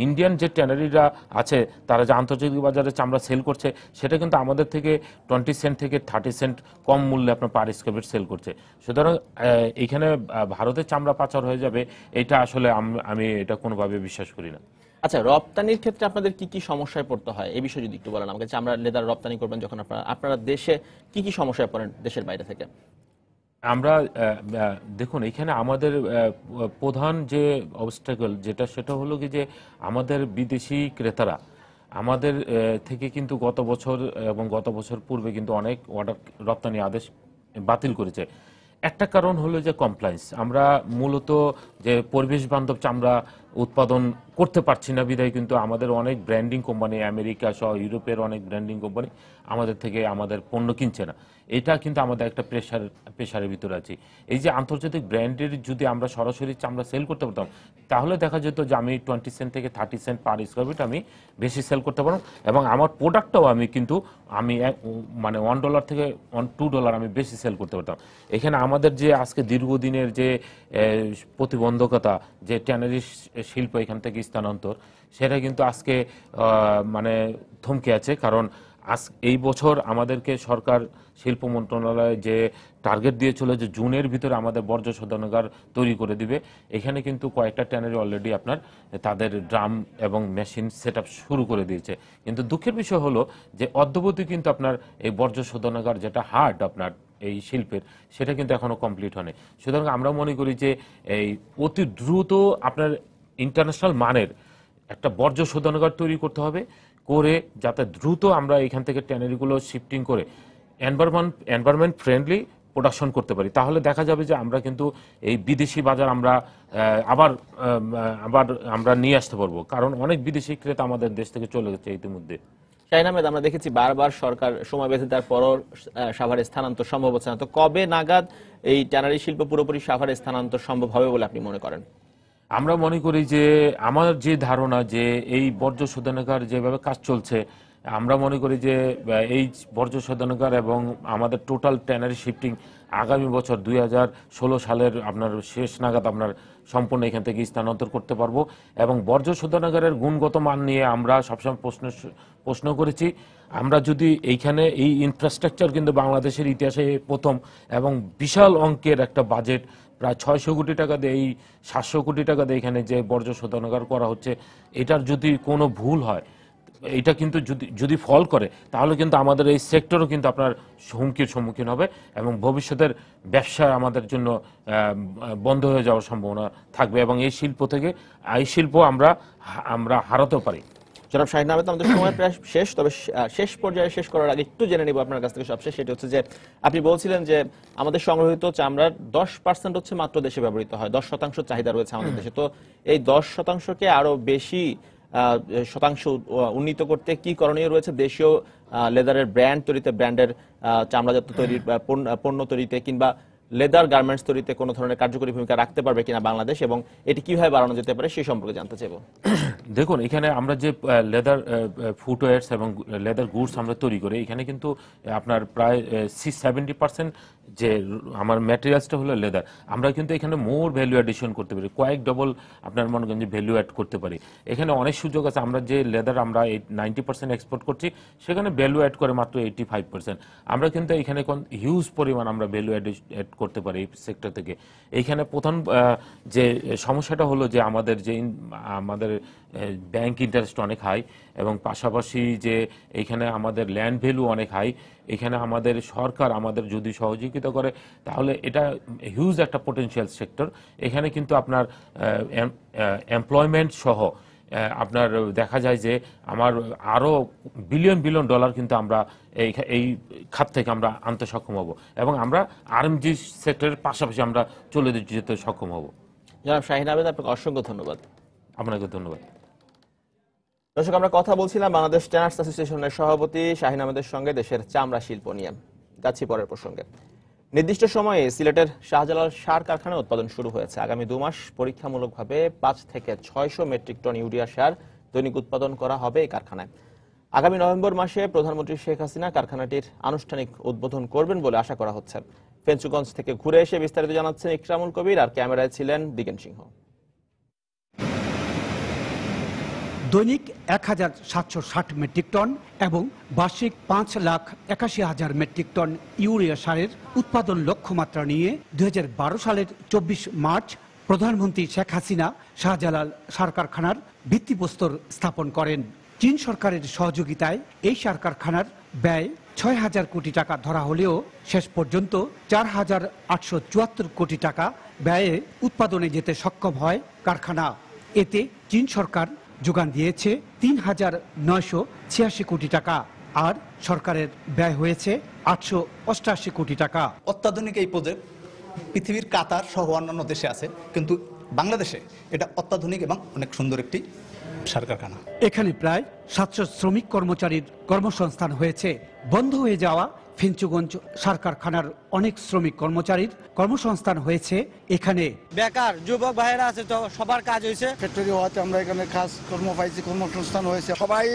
ইন্ডিয়ান যে ট্যানারিরা আছে তারা যে আন্তর্জাতিক বাজারে চামড়া সেল করছে সেটা কিন্তু আমাদের থেকে 20 সেন্ট থেকে 30 সেন্ট কম মূল্যে আপনার পার স্কয়ার ফিট সেল করছে। সুতরাং এইখানে ভারতের চামড়া পাচার হয়ে যাবে এটা আসলে আমি এটা কোনোভাবে বিশ্বাস করি না। আচ্ছা, রপ্তানির ক্ষেত্রে আপনাদের কি কি সমস্যায় পড়তে হয় এই বিষয়ে যদি একটু বলেন আমাকে। চামড়া লেদার রপ্তানি করবেন যখন আপনারা দেশে কি কি সমস্যায় পড়েন দেশের বাইরে থেকে? আমরা দেখুন, এখানে আমাদের প্রধান যে অবস্টাকল সেটা হলো কি যে আমাদের বিদেশি ক্রেতারা আমাদের থেকে কিন্তু গত বছর এবং গত বছর পূর্বে কিন্তু অনেক অর্ডার রপ্তানি আদেশ বাতিল করেছে। একটা কারণ হলো যে কমপ্লায়েন্স। আমরা মূলত যে পরিবেশ বান্ধব চামড়া উৎপাদন করতে পারছি না বিধায় কিন্তু আমাদের অনেক ব্র্যান্ডিং কোম্পানি, আমেরিকা সহ ইউরোপের অনেক ব্র্যান্ডিং কোম্পানি আমাদের থেকে আমাদের পণ্য কিনছে না। এটা কিন্তু আমাদের একটা প্রেশারের ভিতরে আছে। এই যে আন্তর্জাতিক ব্র্যান্ডের যদি আমরা সরাসরি চামড়া সেল করতে পারতাম তাহলে দেখা যেত যে আমি 20 সেন্ট থেকে 30 সেন্ট পার স্কয়ার ফিট আমি বেশি সেল করতে পারবো এবং আমার প্রোডাক্টটাও আমি মানে $1 থেকে $2 আমি বেশি সেল করতে পারতাম। এখানে আমাদের যে আজকে দীর্ঘদিনের যে প্রতিবন্ধকতা, যে ট্যানারি শিল্প এখান থেকে স্থানান্তর, সেটা কিন্তু আজকে মানে থমকে আছে। কারণ এই বছর আমাদেরকে সরকার শিল্প মন্ত্রণালয় যে টার্গেট দিয়েছিল যে জুনের ভিতরে আমাদের বর্জ্য শোধনাগার তৈরি করে দিবে। এখানে কিন্তু কয়েকটা ট্যানারি অলরেডি আপনার তাদের ড্রাম এবং মেশিন সেটআপ শুরু করে দিয়েছে। কিন্তু দুঃখের বিষয় হলো যে অদ্যবধি কিন্তু আপনার এই বর্জ্য শোধনাগার যেটা হার্ড আপনার এই শিল্পের, সেটা কিন্তু এখনো কমপ্লিট হয়নি। সুতরাং আমরা মনে করি যে এই অতি দ্রুত আপনার ইন্টারন্যাশনাল মানের একটা বর্জ্য শোধনাগার তৈরি করতে হবে, করে যাতে দ্রুত আমরা এখান থেকে ট্যানারিগুলো শিফটিং করে এনভায়রনমেন্ট ফ্রেন্ডলি প্রোডাকশন করতে পারি। তাহলে দেখা যাবে যে আমরা কিন্তু এই বিদেশি বাজার আমরা আবার আমরা নিয়ে আসতে পারবো, কারণ অনেক বিদেশি ক্রেতা আমাদের দেশ থেকে চলে গেছে ইতিমধ্যে। শাহিন আহমেদ, আমরা দেখেছি বারবার সরকার সময় বেঁধে দেওয়ার পরও সাভারে স্থানান্তর সম্ভব হচ্ছে না, তো কবে নাগাদ এই ট্যানারি শিল্প পুরোপুরি সাভারে স্থানান্তর সম্ভব হবে বলে আপনি মনে করেন? আমরা মনে করি যে আমার যে ধারণা যে এই বর্জ্য শোধনাগার যেভাবে কাজ চলছে, আমরা মনে করি যে এই বর্জ্য শোধনাগার এবং আমাদের টোটাল ট্যানারি শিফটিং আগামী বছর 2016 সালের আপনার শেষ নাগাদ আপনার সম্পূর্ণ এখান থেকে স্থানান্তর করতে পারবো। এবং বর্জ্য শোধনাগারের গুণগত মান নিয়ে আমরা সবসময় প্রশ্ন করেছি। আমরা যদি এইখানে এই ইনফ্রাস্ট্রাকচার কিন্তু বাংলাদেশের ইতিহাসে প্রথম, এবং বিশাল অঙ্কের একটা বাজেট, প্রায় 600 কোটি টাকা দিয়ে এই 700 কোটি টাকা দিয়ে এখানে যে বর্জ্য শোধনাগার করা হচ্ছে, এটার যদি কোনো ভুল হয়, এটা কিন্তু যদি ফল করে, তাহলে কিন্তু আমাদের এই সেক্টরও কিন্তু আপনার হুমকির সম্মুখীন হবে এবং ভবিষ্যতের ব্যবসা আমাদের জন্য বন্ধ হয়ে যাওয়ার সম্ভাবনা থাকবে, এবং এই শিল্প থেকে এই শিল্প আমরা হারাতেও পারি। জনাব শাহিন আহমেদ, আমাদের সময় প্রায় শেষ, তবে শেষ পর্যায়ে শেষ করার আগে একটু জেনে নিব আপনার কাছ থেকে সবশেষ। সেটা হচ্ছে যে আপনি বলছিলেন যে আমাদের সংগ্রহিত চামড়ার 10% হচ্ছে মাত্র দেশে ব্যবহৃত হয়, 10% চাহিদা রয়েছে আমাদের দেশে। তো এই 10%কে আরো বেশি শতাংশ উন্নীত করতে কি করণীয় রয়েছে? দেশীয় লেদারের ব্র্যান্ড তৈরিতে, ব্র্যান্ডের চামড়াজাত তৈরির পণ্য তৈরিতে, কিংবা লেদার গার্মেন্টস তৈরিতে কোনো ধরনের কার্যকরী ভূমিকা রাখতে পারবে কিনা বাংলাদেশ, এবং এটি কিভাবে বাড়ানো যেতে পারে সেই সম্পর্কে জানতে চাইব। দেখুন, এখানে আমরা যে লেদার ফুটওয়্যারস এবং লেদার গুডস আমরা তৈরি করি, এখানে কিন্তু আপনার প্রায় 70% যে আমার ম্যাটেরিয়ালসটা হলো লেদার। আমরা কিন্তু এখানে মোর ভ্যালু অ্যাডিশন করতে পারি, কয়েক ডবল আপনার মনে করেন যে ভ্যালু অ্যাড করতে পারি। এখানে অনেক সুযোগ আছে। আমরা যে লেদার আমরা 90% এক্সপোর্ট করছি, সেখানে ভ্যালু অ্যাড করে মাত্র 85%। আমরা কিন্তু এখানে হিউজ পরিমাণ আমরা ভ্যালু অ্যাড করতে পারি এই সেক্টর থেকে। এইখানে প্রধান যে সমস্যাটা হলো যে আমাদের ব্যাংক ইন্টারেস্ট অনেক হাই, এবং পাশাপাশি যে এইখানে আমাদের ল্যান্ড ভ্যালু অনেক হাই। এখানে আমাদের সরকার আমাদের যদি সহযোগিতা করে, তাহলে এটা হিউজ একটা পোটেনশিয়াল সেক্টর। এখানে কিন্তু আপনার এমপ্লয়মেন্ট সহ আপনার দেখা যায় যে আমার আরও বিলিয়ন ডলার কিন্তু আমরা এই খাত থেকে আমরা আনতে সক্ষম হব, এবং আমরা আরএমজি সেক্টরের পাশাপাশি আমরা চলে যেতে সক্ষম হব। জনাব শাহিন আহমেদ, আপনাকে অসংখ্য ধন্যবাদ। আপনাকে ধন্যবাদ। দর্শক, আমরা কথা বলছিলাম বাংলাদেশ ট্যানার্স অ্যাসোসিয়েশনের সভাপতি শাহিন আহমেদের সঙ্গে দেশের চামড়া শিল্প নিয়ে। যাচ্ছি পরের প্রসঙ্গে। নির্দিষ্ট সময়ে সিলেটের শাহজালাল সার কারখানায় উৎপাদন শুরু হয়েছে। আগামী 2 মাস পরীক্ষামূলকভাবে 5 থেকে 600 মেট্রিক টন ইউরিয়া সার দৈনিক উৎপাদন করা হবে এই কারখানায়। আগামী নভেম্বর মাসে প্রধানমন্ত্রী শেখ হাসিনা কারখানাটির আনুষ্ঠানিক উদ্বোধন করবেন বলে আশা করা হচ্ছে। ফেঞ্চুগঞ্জ থেকে ঘুরে এসে বিস্তারিত জানাচ্ছেন ইকরামুল কবির, আর ক্যামেরায় ছিলেন দিগেন সিংহ। দৈনিক 1760 মেট্রিক টন এবং বার্ষিক 5,81,000 মেট্রিক টন ইউরিয়া সারের উৎপাদন লক্ষ্যমাত্রা নিয়ে 2012 সালের 24 মার্চ প্রধানমন্ত্রী শেখ হাসিনা শাহজালাল সার কারখানার ভিত্তিপ্রস্তর স্থাপন করেন। চীন সরকারের সহযোগিতায় এই সার কারখানার ব্যয় 6,000 কোটি টাকা ধরা হলেও শেষ পর্যন্ত 4,874 কোটি টাকা ব্যয়ে উৎপাদনে যেতে সক্ষম হয় কারখানা। এতে চীন সরকার যোগান দিয়েছে 3,986 কোটি টাকা, আর সরকারের ব্যয় হয়েছে 888 কোটি টাকা। অত্যাধুনিক এই প্রজেক্ট পৃথিবীর কাতার সহ অন্যান্য দেশে আছে, কিন্তু বাংলাদেশে এটা অত্যাধুনিক এবং অনেক সুন্দর একটি সার কারখানা। এখানে প্রায় 700 শ্রমিক কর্মচারীর কর্মসংস্থান হয়েছে। বন্ধ হয়ে যাওয়া ফেঞ্চুগঞ্জ সার কারখানার অনেক শ্রমিক কর্মচারীর কর্মসংস্থান হয়েছে এখানে। বেকার যুবক ভাইয়েরা আছে, তো সবার কাজ হয়েছে। ফ্যাক্টরি হওয়াতে আমরা এখানে কাজ কর্ম পাইছি, কর্মসংস্থান হয়েছে, সবাই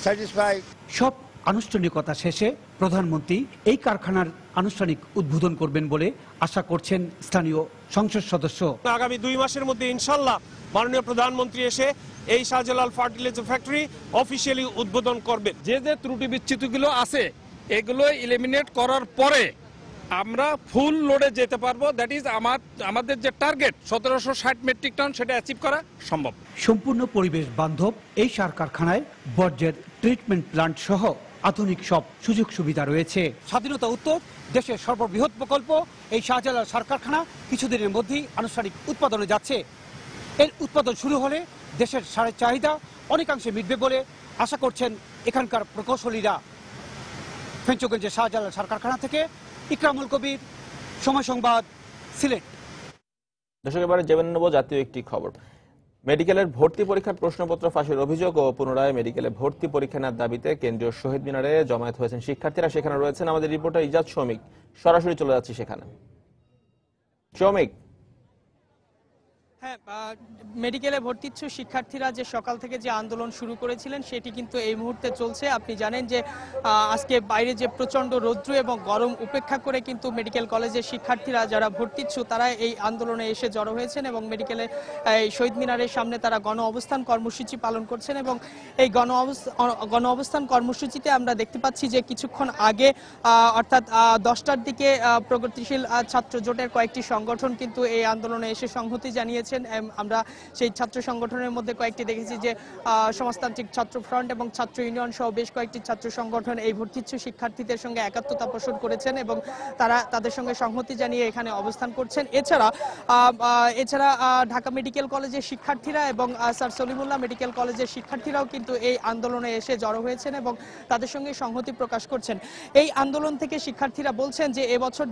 স্যাটিসফাই। সব আনুষ্ঠানিকতা শেষে প্রধানমন্ত্রী এই কারখানার আনুষ্ঠানিক উদ্বোধন করবেন বলে আশা করছেন স্থানীয় সংসদ সদস্য। আগামী 2 মাসের মধ্যে ইনশাল্লাহ মাননীয় প্রধানমন্ত্রী এসে এই শাহজালাল ফার্টিলাইজার ফ্যাক্টরি অফিসিয়ালি উদ্বোধন করবেন। যে ত্রুটি বিচ্যুতিগুলো আছে এগুলো এলিমিনেট করার পরে আমরা ফুল লোডে যেতে পারবো। দ্যাট ইজ আমাদের যে টার্গেট 1760 মেট্রিক টন, সেটা অ্যাচিভ করা সম্ভব। সম্পূর্ণ পরিবেশ বান্ধব এই সার কারখানায় বর্জ্যের ট্রিটমেন্ট প্লান্ট সহ আধুনিক সব সুযোগ সুবিধা রয়েছে। স্বাধীনতা উত্তর দেশের সর্ববৃহৎ প্রকল্প এই শাহজালাল সার কারখানা কিছুদিনের মধ্যেই আনুষ্ঠানিক উৎপাদনে যাচ্ছে। এর উৎপাদন শুরু হলে দেশের সারের চাহিদা অনেকাংশে মিটবে বলে আশা করছেন এখানকার প্রকৌশলীরা। ফেঞ্চগঞ্জের শাহজালাল সার কারখানা থেকে ইকরামুল কবির, সময় সংবাদ, সিলেট। দর্শক, এবারে জেনে নেব জাতীয় একটি খবর। মেডিকেলের ভর্তি পরীক্ষার প্রশ্নপত্র ফাঁসের অভিযোগ ও পুনরায় মেডিকেলে ভর্তি পরীক্ষা নেওয়ার দাবিতে কেন্দ্রীয় শহীদ মিনারে জমায়েত হয়েছেন শিক্ষার্থীরা। সেখানে রয়েছেন আমাদের রিপোর্টার ইজাজ শৌমিক। সরাসরি চলে যাচ্ছি সেখানে। শৌমিক, হ্যাঁ, মেডিকেলে ভর্তি ইচ্ছুক শিক্ষার্থীরা যে সকাল থেকে যে আন্দোলন শুরু করেছিলেন সেটি কিন্তু এই মুহূর্তে চলছে। আপনি জানেন যে আজকে বাইরে যে প্রচন্ড রৌদ্র এবং গরম উপেক্ষা করে কিন্তু মেডিকেল কলেজের শিক্ষার্থীরা যারা ভর্তি ইচ্ছুক তারা এই আন্দোলনে এসে জড়ো হয়েছেন এবং মেডিকেলে শহীদ মিনারের সামনে তারা গণ অবস্থান কর্মসূচি পালন করছেন। এবং এই গণ অবস্থান কর্মসূচিতে আমরা দেখতে পাচ্ছি যে কিছুক্ষণ আগে অর্থাৎ 10টার দিকে প্রগতিশীল ছাত্র জোটের কয়েকটি সংগঠন কিন্তু এই আন্দোলনে এসে সংহতি জানিয়েছে। আমরা সেই ছাত্র সংগঠনের মধ্যে কয়েকটি দেখেছি যে সমাজতান্ত্রিক ছাত্র ফ্রন্ট এবং ছাত্র ইউনিয়ন সহ বেশ কয়েকটি ছাত্র সংগঠন এই ভর্তি ইচ্ছুক শিক্ষার্থীদের সঙ্গে একাত্মতা পোষণ করেছেন এবং তারা তাদের সঙ্গে সংহতি জানিয়ে এখানে অবস্থান করছেন। এছাড়া ঢাকা মেডিকেল কলেজের শিক্ষার্থীরা এবং স্যার সলিমুল্লাহ মেডিকেল কলেজের শিক্ষার্থীরাও কিন্তু এই আন্দোলনে এসে জড়ো হয়েছেন এবং তাদের সঙ্গে সংহতি প্রকাশ করছেন। এই আন্দোলন থেকে শিক্ষার্থীরা বলছেন যে এবছর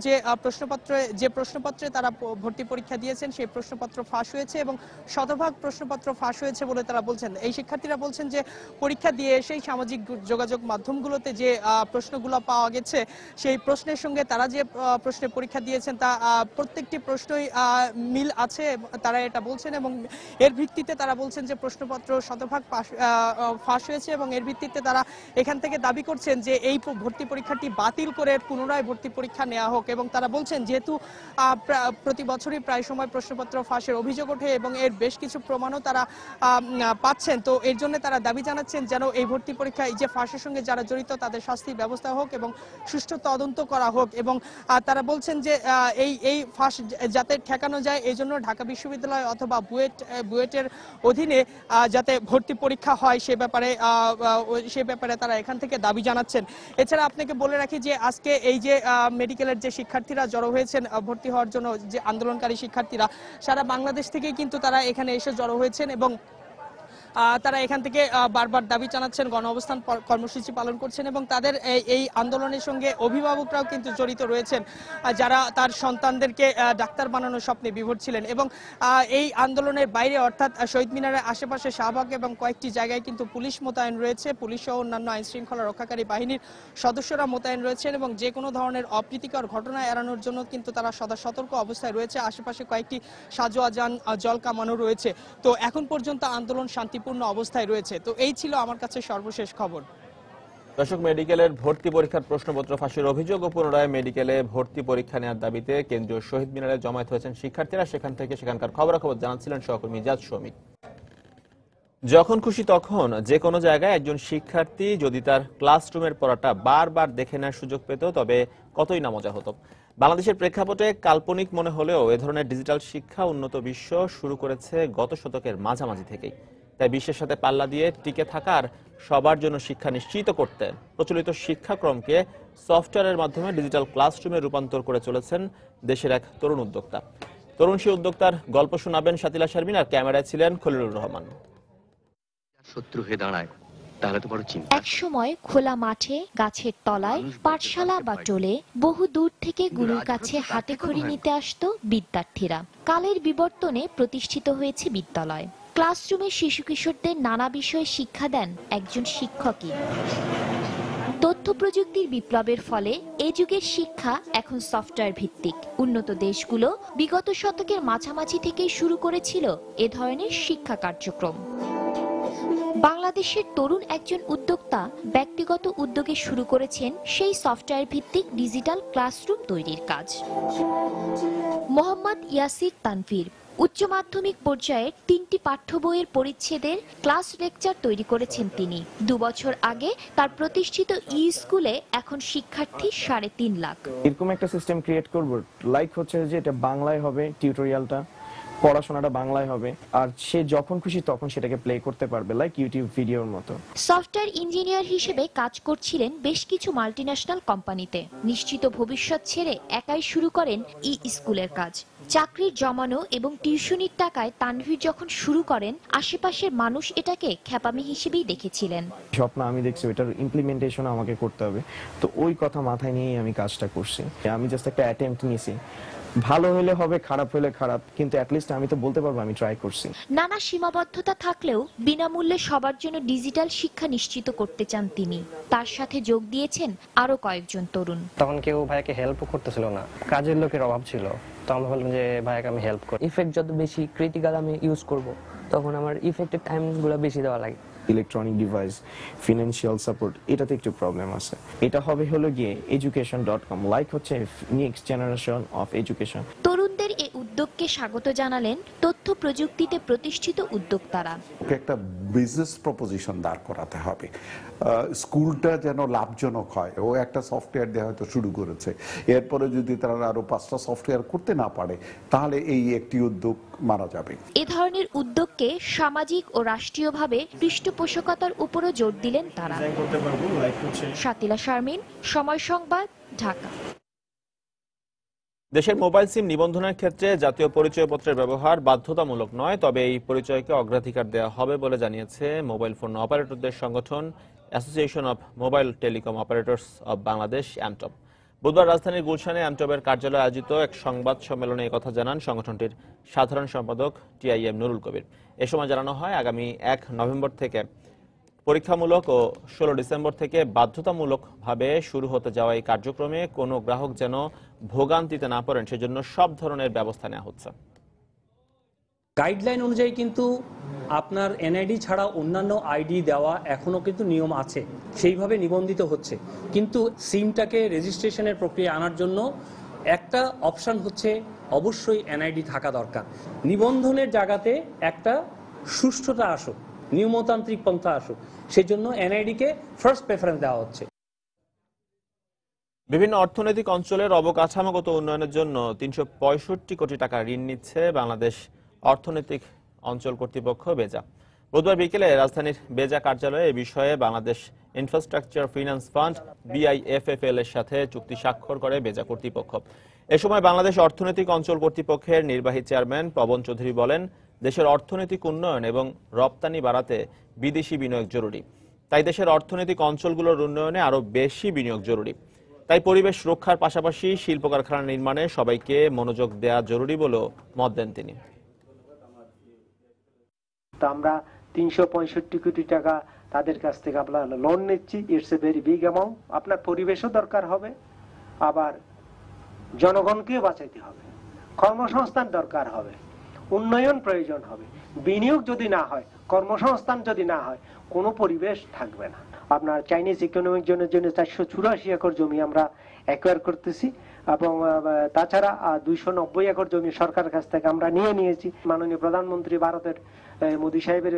যে প্রশ্নপত্রে তারা ভর্তি পরীক্ষা দিয়েছেন সেই প্রশ্নপত্র ফাঁস হয়েছে এবং শতভাগ প্রশ্নপত্র ফাঁস হয়েছে বলে তারা বলছেন। এই শিক্ষার্থীরা বলছেন যে পরীক্ষা দিয়ে এসেই সামাজিক যোগাযোগ মাধ্যমগুলোতে যে প্রশ্নগুলো পাওয়া গেছে সেই প্রশ্নের সঙ্গে তারা যে প্রশ্নে পরীক্ষা দিয়েছেন তা প্রত্যেকটি প্রশ্নই মিল আছে তারা এটা বলছেন এবং এর ভিত্তিতে তারা বলছেন যে প্রশ্নপত্র শতভাগ ফাঁস হয়েছে এবং এর ভিত্তিতে তারা এখান থেকে দাবি করছেন যে এই ভর্তি পরীক্ষাটি বাতিল করে পুনরায় ভর্তি পরীক্ষা নেওয়া হোক। এবং তারা বলছেন যেহেতু প্রতি বছরই প্রায় সময় প্রশ্নপত্র ফাঁসের অভিযোগ ওঠে এবং এর বেশ কিছু প্রমাণও তারা পাচ্ছেন, তো এর জন্য তারা দাবি জানাচ্ছেন যেন এই ভর্তি পরীক্ষা এই যে ফাঁসের সঙ্গে যারা জড়িত তাদের শাস্তির ব্যবস্থা হোক এবং সুষ্ঠু তদন্ত করা হোক। এবং তারা বলছেন যে এই ফাঁস যাতে ঠেকানো যায় এই জন্য ঢাকা বিশ্ববিদ্যালয় অথবা বুয়েটের অধীনে যাতে ভর্তি পরীক্ষা হয় সে ব্যাপারে তারা এখান থেকে দাবি জানাচ্ছেন। এছাড়া আপনাকে বলে রাখি যে আজকে এই যে মেডিকেলের যে শিক্ষার্থীরা জড়ো হয়েছেন ভর্তি হওয়ার জন্য, যে আন্দোলনকারী শিক্ষার্থীরা সারা বাংলাদেশ থেকে কিন্তু তারা এখানে এসে জড়ো হয়েছেন এবং তারা এখান থেকে বারবার দাবি জানাচ্ছেন, গণ অবস্থান কর্মসূচি পালন করছেন এবং তাদের এই আন্দোলনের সঙ্গে অভিভাবকরাও কিন্তু জড়িত রয়েছেন যারা তার সন্তানদেরকে ডাক্তার বানানোর স্বপ্নে বিভোর ছিলেন। এবং এই আন্দোলনের বাইরে অর্থাৎ শহীদ মিনারের আশেপাশে শাহবাগ এবং কয়েকটি জায়গায় কিন্তু পুলিশ মোতায়েন রয়েছে, পুলিশ সহ অন্যান্য আইন শৃঙ্খলা রক্ষাকারী বাহিনীর সদস্যরা মোতায়েন রয়েছেন এবং যে কোনো ধরনের অপ্রীতিকর ঘটনা এড়ানোর জন্য কিন্তু তারা সদা সতর্ক অবস্থায় রয়েছে। আশেপাশে কয়েকটি সাজোয়া যান জল কামানো রয়েছে। তো এখন পর্যন্ত আন্দোলন শান্তিপূর্ণ অবস্থায় রয়েছে। তো এই ছিল আমার কাছে সর্বশেষ খবর। দর্শক, মেডিকেলের ভর্তি পরীক্ষার প্রশ্নপত্র ফাঁসের অভিযোগ ও পুনরায় মেডিকেলে ভর্তি পরীক্ষা নেওয়ার দাবিতে কেন্দ্রীয় শহীদ মিনারে জমায়েত হয়েছেন শিক্ষার্থীরা। সেখান থেকে সেখানকার খবরাখবর জানাচ্ছিলেন সহকর্মী ইজাজ শৌমিক। যখন খুশি তখন যে কোনো জায়গায় একজন শিক্ষার্থী যদি তার ক্লাসরুমের পড়াটা বারবার দেখে নেওয়ার সুযোগ পেত তবে কতই না মজা হতো। বাংলাদেশের প্রেক্ষাপটে কাল্পনিক মনে হলেও এ ধরনের ডিজিটাল শিক্ষা উন্নত বিশ্ব শুরু করেছে গত শতকের মাঝামাঝি থেকেই। তাই বিশ্বের সাথে পাল্লা দিয়ে টিকে থাকার, সবার জন্য শিক্ষা নিশ্চিত করতে প্রচলিত শিক্ষাক্রমকে সফটওয়্যারের মাধ্যমে ডিজিটাল ক্লাসরুমে রূপান্তর করে চলেছেন দেশের এক তরুণ উদ্যোক্তা। তরুণ সেই উদ্যোক্তার গল্প শোনাবেন শাতিলা শারমিন, আর ক্যামেরায় ছিলেন খলিলুর রহমান। শত্রু হয়ে দাঁড়ায় তাহলে তো বড় চিন্তা। এক সময় খোলা মাঠে, গাছের তলায়, পাঠশালা বা টোলে বহু দূর থেকে গুরুর কাছে হাতে খড়ি নিতে আসতো বিদ্যার্থীরা। কালের বিবর্তনে প্রতিষ্ঠিত হয়েছে বিদ্যালয়। ক্লাসরুমে শিশু কিশোরদের নানা বিষয়ে শিক্ষা দেন একজন শিক্ষকই। তথ্য প্রযুক্তির বিপ্লবের ফলে এ যুগের শিক্ষা এখন সফটওয়্যার ভিত্তিক। উন্নত দেশগুলো বিগত শতকের মাঝামাঝি থেকেই শুরু করেছিল এ ধরনের শিক্ষা কার্যক্রম। বাংলাদেশের তরুণ একজন উদ্যোক্তা ব্যক্তিগত উদ্যোগে শুরু করেছেন সেই সফটওয়্যার ভিত্তিক ডিজিটাল ক্লাসরুম তৈরির কাজ। মোহাম্মদ ইয়াসির তানভীর উচ্চ মাধ্যমিক পর্যায়ের 3টি পাঠ্য বইয়ের পরিচ্ছেদের ক্লাস লেকচার তৈরি করেছেন তিনি। 2 বছর আগে তার প্রতিষ্ঠিত স্কুলে এখন শিক্ষার্থী 3.5 লাখ। এরকম একটা সিস্টেম ক্রিয়েট করব, লাইক হচ্ছে যে এটা বাংলায় হবে টিউটোরিয়ালটা, পড়াশোনাটা বাংলায় হবে, আর সে যখন খুশি তখন সেটাকে প্লে করতে পারবে, লাইক ইউটিউব ভিডিওর মতো। সফটওয়্যার ইঞ্জিনিয়ার হিসেবে কাজ করছিলেন বেশ কিছু মাল্টিন্যাশনাল কোম্পানিতে। নিশ্চিত ভবিষ্যৎ ছেড়ে একাই শুরু করেন স্কুলের কাজ। চাকরির জমানো এবং টিউশনির টাকায় তানভীর যখন শুরু করেন, আশেপাশের মানুষ এটাকে খ্যাপামি হিসেবেই দেখেছিলেন। স্বপ্ন আমি দেখছি ওইটার ইমপ্লিমেন্টেশন আমাকে করতে হবে, তো ওই কথা মাথায় নিয়েই আমি কাজটা করছি। আমি জাস্ট একটা অ্যাটেম্প্ট নিয়েছি, ভালো হলে হবে, খারাপ হলে খারাপ, কিন্তু অ্যাটলিস্ট আমি তো বলতে পারবো আমি ট্রাই করছি। নানা সীমাবদ্ধতা থাকলেও বিনামূল্যে সবার জন্য ডিজিটাল শিক্ষা নিশ্চিত করতে চান তিনি। তার সাথে যোগ দিয়েছেন আরো কয়েকজন তরুণ। তখন কেউ ভাইয়াকে হেল্পও করতেছিল না, কাজের লোকের অভাব ছিল, তো আমি বললাম যে ভাইয়াকে আমি হেল্প করি। ইফেক্ট যত বেশি ক্রিটিক্যাল আমি ইউজ করব, তখন আমার ইফেক্টের টাইমগুলো বেশি দেওয়া লাগে। ইলেকট্রনিক ডিভাইস, ফিনান্সিয়াল সাপোর্ট, এটাতে একটু প্রবলেম আছে। এটা হবে হলো গিয়ে education.com, লাইক হচ্ছে নেক্সট জেনারেশন অফ এডুকেশন। তরুণদের এই উদ্যোগকে স্বাগত জানালেন তথ্য প্রযুক্তিতে প্রতিষ্ঠিত উদ্যোক্তারা। একটা বিজনেস প্রপোজিশন দাঁড় করাতে হবে, স্কুলটা যেন লাভজনক হয়। ও একটা সফটওয়্যার দিয়ে হয়তো শুরু করেছে, এরপরে যদি তারা আরো 5টা সফটওয়্যার করতে না পারে, তাহলে এই একটি উদ্যোগ মারা যাবে। এ ধরনের উদ্যোগকে সামাজিক ও রাষ্ট্রীয়ভাবে পৃষ্ঠপোষকতার উপরও জোর দিলেন তারা। শাতিলা শারমিন, সময় সংবাদ, ঢাকা। দেশের মোবাইল সিম নিবন্ধনের ক্ষেত্রে জাতীয় পরিচয়পত্রের ব্যবহার বাধ্যতামূলক নয়, তবে এই পরিচয়কে অগ্রাধিকার দেওয়া হবে বলে জানিয়েছে মোবাইল ফোন অপারেটরদের সংগঠন association of mobile telecom operators of Bangladesh, AMTOB. বুধবার রাজধানীর গুলশানে অ্যামটবের কার্যালয়ে আয়োজিত এক সংবাদ সম্মেলনে একথা জানান সংগঠনটির সাধারণ সম্পাদক TIM নুরুল কবির। এ সময় জানানো হয়, আগামী 1 নভেম্বর থেকে পরীক্ষামূলক ও 16 ডিসেম্বর থেকে বাধ্যতামূলকভাবে শুরু হতে যাওয়া এই কার্যক্রমে কোনো গ্রাহক যেন ভোগান্তিতে না পড়েন, সেজন্য সব ধরনের ব্যবস্থা নেওয়া হচ্ছে। গাইডলাইন অনুযায়ী কিন্তু আপনার NID ছাড়া অন্যান্য আইডি দেওয়া এখনো কিন্তু নিয়ম আছে, সেইভাবে নিবন্ধিত হচ্ছে। কিন্তু সিমটাকে রেজিস্ট্রেশনের প্রক্রিয়া আনার জন্য একটা অপশন হচ্ছে অবশ্যই NID থাকা দরকার। নিবন্ধনের জায়গাতে একটা সুষ্ঠুতা আসুক, নিয়মতান্ত্রিক পন্থা আসুক, সেই জন্য NID-কে ফার্স্ট প্রেফারেন্স দেওয়া হচ্ছে। বিভিন্ন অর্থনৈতিক অঞ্চলের অবকাঠামোগত উন্নয়নের জন্য 365 কোটি টাকা ঋণ নিচ্ছে বাংলাদেশ অর্থনৈতিক অঞ্চল কর্তৃপক্ষ, বেজা। বুধবার বিকেলে রাজধানীর বেজা কার্যালয়ে এ বিষয়ে Bangladesh infrastructure finance fund BIFFL এর সাথে চুক্তি স্বাক্ষর করে বেজা কর্তৃপক্ষ। এ সময় বাংলাদেশ অর্থনৈতিক অঞ্চল কর্তৃপক্ষের নির্বাহী চেয়ারম্যান পবন চৌধুরী বলেন, দেশের অর্থনৈতিক উন্নয়ন এবং রপ্তানি বাড়াতে বিদেশি বিনিয়োগ জরুরি। তাই দেশের অর্থনৈতিক অঞ্চলগুলোর উন্নয়নে আরো বেশি বিনিয়োগ জরুরি। তাই পরিবেশ রক্ষার পাশাপাশি শিল্প কারখানা নির্মাণে সবাইকে মনোযোগ দেওয়া জরুরি বলেও মত দেন তিনি। আমরা 365 কোটি টাকা তাদের কাছ থেকে আমরা লোন নিচ্ছি। It's a very big amount. আপনার পরিবেশও দরকার হবে, আবার জনগণকে বাঁচাইতে হবে, কর্মসংস্থান দরকার হবে, উন্নয়ন প্রয়োজন হবে। বিনিয়োগ যদি না হয়, কর্মসংস্থান যদি না হয়, কোনো পরিবেশ থাকবে না। আপনার চাইনিজ ইকোনমিক জোনের জন্য 484 একর জমি আমরা অ্যাকোয়ার করতেছি, এবং তাছাড়া 290 একর জমি সরকারের কাছ থেকে আমরা নিয়েছি। মাননীয় প্রধানমন্ত্রী ভারতের মোদী সাহেবের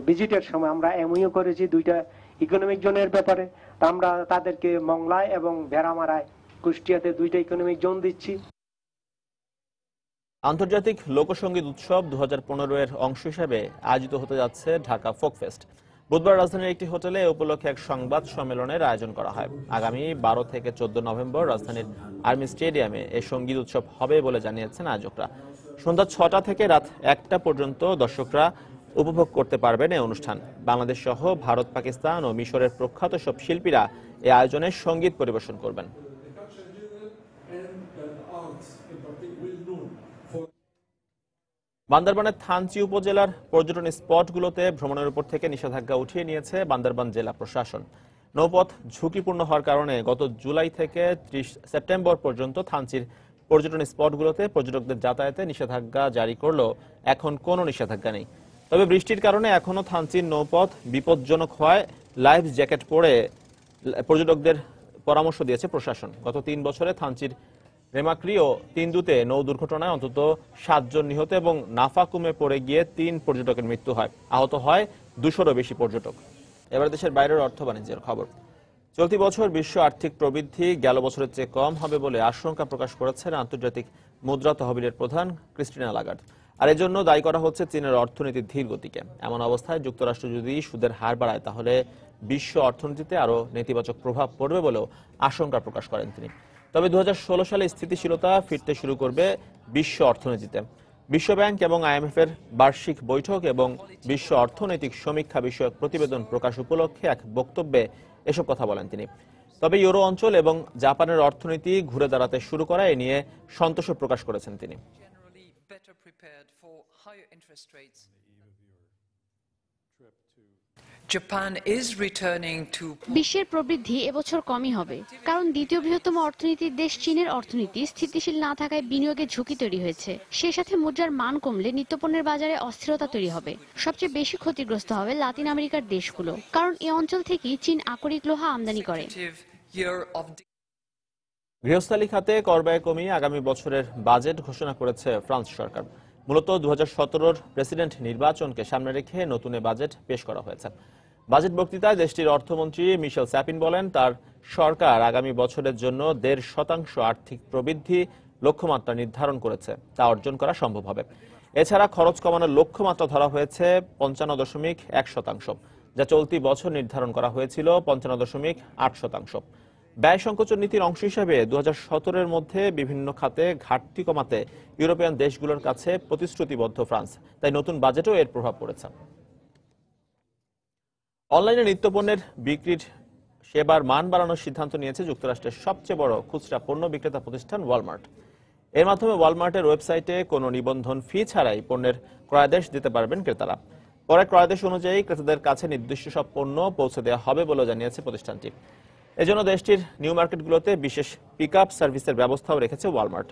ভিজিটের সময় আমরা MOU করেছি 2টা ইকোনমিক জোনের ব্যাপারে। আমরা তাদেরকে মংলায় এবং ভেড়ামারায়, কুষ্টিয়াতে 2টা ইকোনমিক জোন দিচ্ছি। আন্তর্জাতিক লোকসঙ্গীত উৎসব 2015 এর অংশ হিসেবে আয়োজিত হতে যাচ্ছে ঢাকা ফোক ফেস্ট। বুধবার রাজধানীর একটি হোটেলে এ উপলক্ষে এক সংবাদ সম্মেলনের আয়োজন করা হয়। আগামী 12 থেকে 14 নভেম্বর রাজধানীর আর্মি স্টেডিয়ামে এই সঙ্গীত উৎসব হবে বলে জানিয়েছেন আয়োজকরা। সন্ধ্যা 6টা থেকে রাত 1টা পর্যন্ত দর্শকরা উপভোগ করতে পারবেন এই অনুষ্ঠান। বাংলাদেশ সহ ভারত, পাকিস্তান ও মিশরের প্রখ্যাত সব শিল্পীরা এই আয়োজনে সঙ্গীত পরিবেশন করবেন। বান্দরবানের থানচি উপজেলার পর্যটন স্পটগুলোতে ভ্রমণের উপর থেকে নিষেধাজ্ঞা উঠিয়ে নিয়েছে বান্দরবান জেলা প্রশাসন। নৌপথ ঝুঁকিপূর্ণ হওয়ার কারণে গত জুলাই থেকে 30 সেপ্টেম্বর পর্যন্ত থানচির পর্যটন স্পটগুলোতে পর্যটকদের যাতায়াতে নিষেধাজ্ঞা জারি করলেও এখন কোনো নিষেধাজ্ঞা নেই। তবে বৃষ্টির কারণে এখনো থানচির নৌপথ বিপজ্জনক হওয়ায় লাইফ জ্যাকেট পরে পর্যটকদের পরামর্শ দিয়েছে প্রশাসন। গত 3 বছরে থানচির রেমাক্রি ও তিনদুতে নৌ দুর্ঘটনায় অন্তত 7 জন নিহত এবং নাফাকুমে পড়ে গিয়ে 3 পর্যটকের মৃত্যু হয়। আহত হয় 200-রও বেশি পর্যটক। এবার দেশের বাইরের অর্থ বাণিজ্যের খবর। চলতি বছর বিশ্ব আর্থিক প্রবৃদ্ধি গেল বছরের চেয়ে কম হবে বলে আশঙ্কা প্রকাশ করেছেন আন্তর্জাতিক মুদ্রা তহবিলের প্রধান ক্রিস্টিনা লাগার্দ। আর এজন্য দায়ী করা হচ্ছে চীনের অর্থনীতির ধীর গতিকে। এমন অবস্থায় যুক্তরাষ্ট্র যদি সুদের হার বাড়ায় তাহলে বিশ্ব অর্থনীতিতে আরো নেতিবাচক প্রভাব পড়বে বলেও আশঙ্কা প্রকাশ করেন তিনি। তবে 2016 সালে স্থিতিশীলতা ফিরতে শুরু করবে বিশ্ব অর্থনীতিতে। বিশ্বব্যাংক এবং IMF এর বার্ষিক বৈঠক এবং বিশ্ব অর্থনৈতিক সমীক্ষা বিষয়ক প্রতিবেদন প্রকাশ উপলক্ষে এক বক্তব্যে এসব কথা বলেন তিনি। তবে ইউরো অঞ্চল এবং জাপানের অর্থনীতি ঘুরে দাঁড়াতে শুরু করা এ নিয়ে সন্তোষ প্রকাশ করেছেন তিনি। বিশ্বের প্রবৃদ্ধি এবছর কমই হবে, কারণ দ্বিতীয় বৃহত্তম অর্থনীতির দেশ চীনের অর্থনীতি স্থিতিশীল না থাকায় বিনিয়োগের ঝুঁকি তৈরি হয়েছে। সেই সাথে মুদ্রার মান কমলে নিত্যপণ্যের বাজারে অস্থিরতা তৈরি হবে। সবচেয়ে বেশি ক্ষতিগ্রস্ত হবে লাতিন আমেরিকার দেশগুলো, কারণ এই অঞ্চল থেকেই চীন আকরিক লোহা আমদানি করে। গৃহস্থালী খাতে কর ব্যয় কমিয়ে আগামী বছরের বাজেট ঘোষণা করেছে ফ্রান্স সরকার। মূলত 2017 প্রেসিডেন্ট নির্বাচনকে সামনে রেখে নতুন বাজেট পেশ করা হয়েছে। বাজেট বক্তৃতায় দেশটির অর্থমন্ত্রী মিশেল স্যাপিন বলেন, তার সরকার আগামী বছরের জন্য 1.5% আর্থিক প্রবৃদ্ধি লক্ষ্যমাত্রা নির্ধারণ করেছে। তা অর্জন করা সম্ভব হবে। এছাড়া খরচ কমানোর লক্ষ্যমাত্রা ধরা হয়েছে 55.1%, যা চলতি বছর নির্ধারণ করা হয়েছিল 55.8%। ব্যয় সংকোচন নীতির অংশ হিসেবে 2017 মধ্যে বিভিন্ন খাতে ঘাটতি কমাতে ইউরোপিয়ান দেশগুলোর কাছে প্রতিশ্রুতিবদ্ধ ফ্রান্স। তাই নতুন বাজেটেও এর প্রভাব পড়েছে। অনলাইনে নিত্যপণ্যের বিক্রির সেবার মান বাড়ানোর সিদ্ধান্ত নিয়েছে যুক্তরাষ্ট্রের সবচেয়ে বড় খুচরা পণ্য বিক্রেতা প্রতিষ্ঠান ওয়ালমার্ট। এর মাধ্যমে ওয়ালমার্টের ওয়েবসাইটে কোনো নিবন্ধন ফি ছাড়াই পণ্যের ক্রয়াদেশ দিতে পারবেন ক্রেতারা। পরে ক্রয়াদেশ অনুযায়ী ক্রেতাদের কাছে নির্দিষ্ট সব পণ্য পৌঁছে দেওয়া হবে বলে জানিয়েছে প্রতিষ্ঠানটি। এজন্য দেশটির নিউ মার্কেটগুলোতে বিশেষ পিক আপ সার্ভিসের ব্যবস্থাও রেখেছে ওয়ালমার্ট।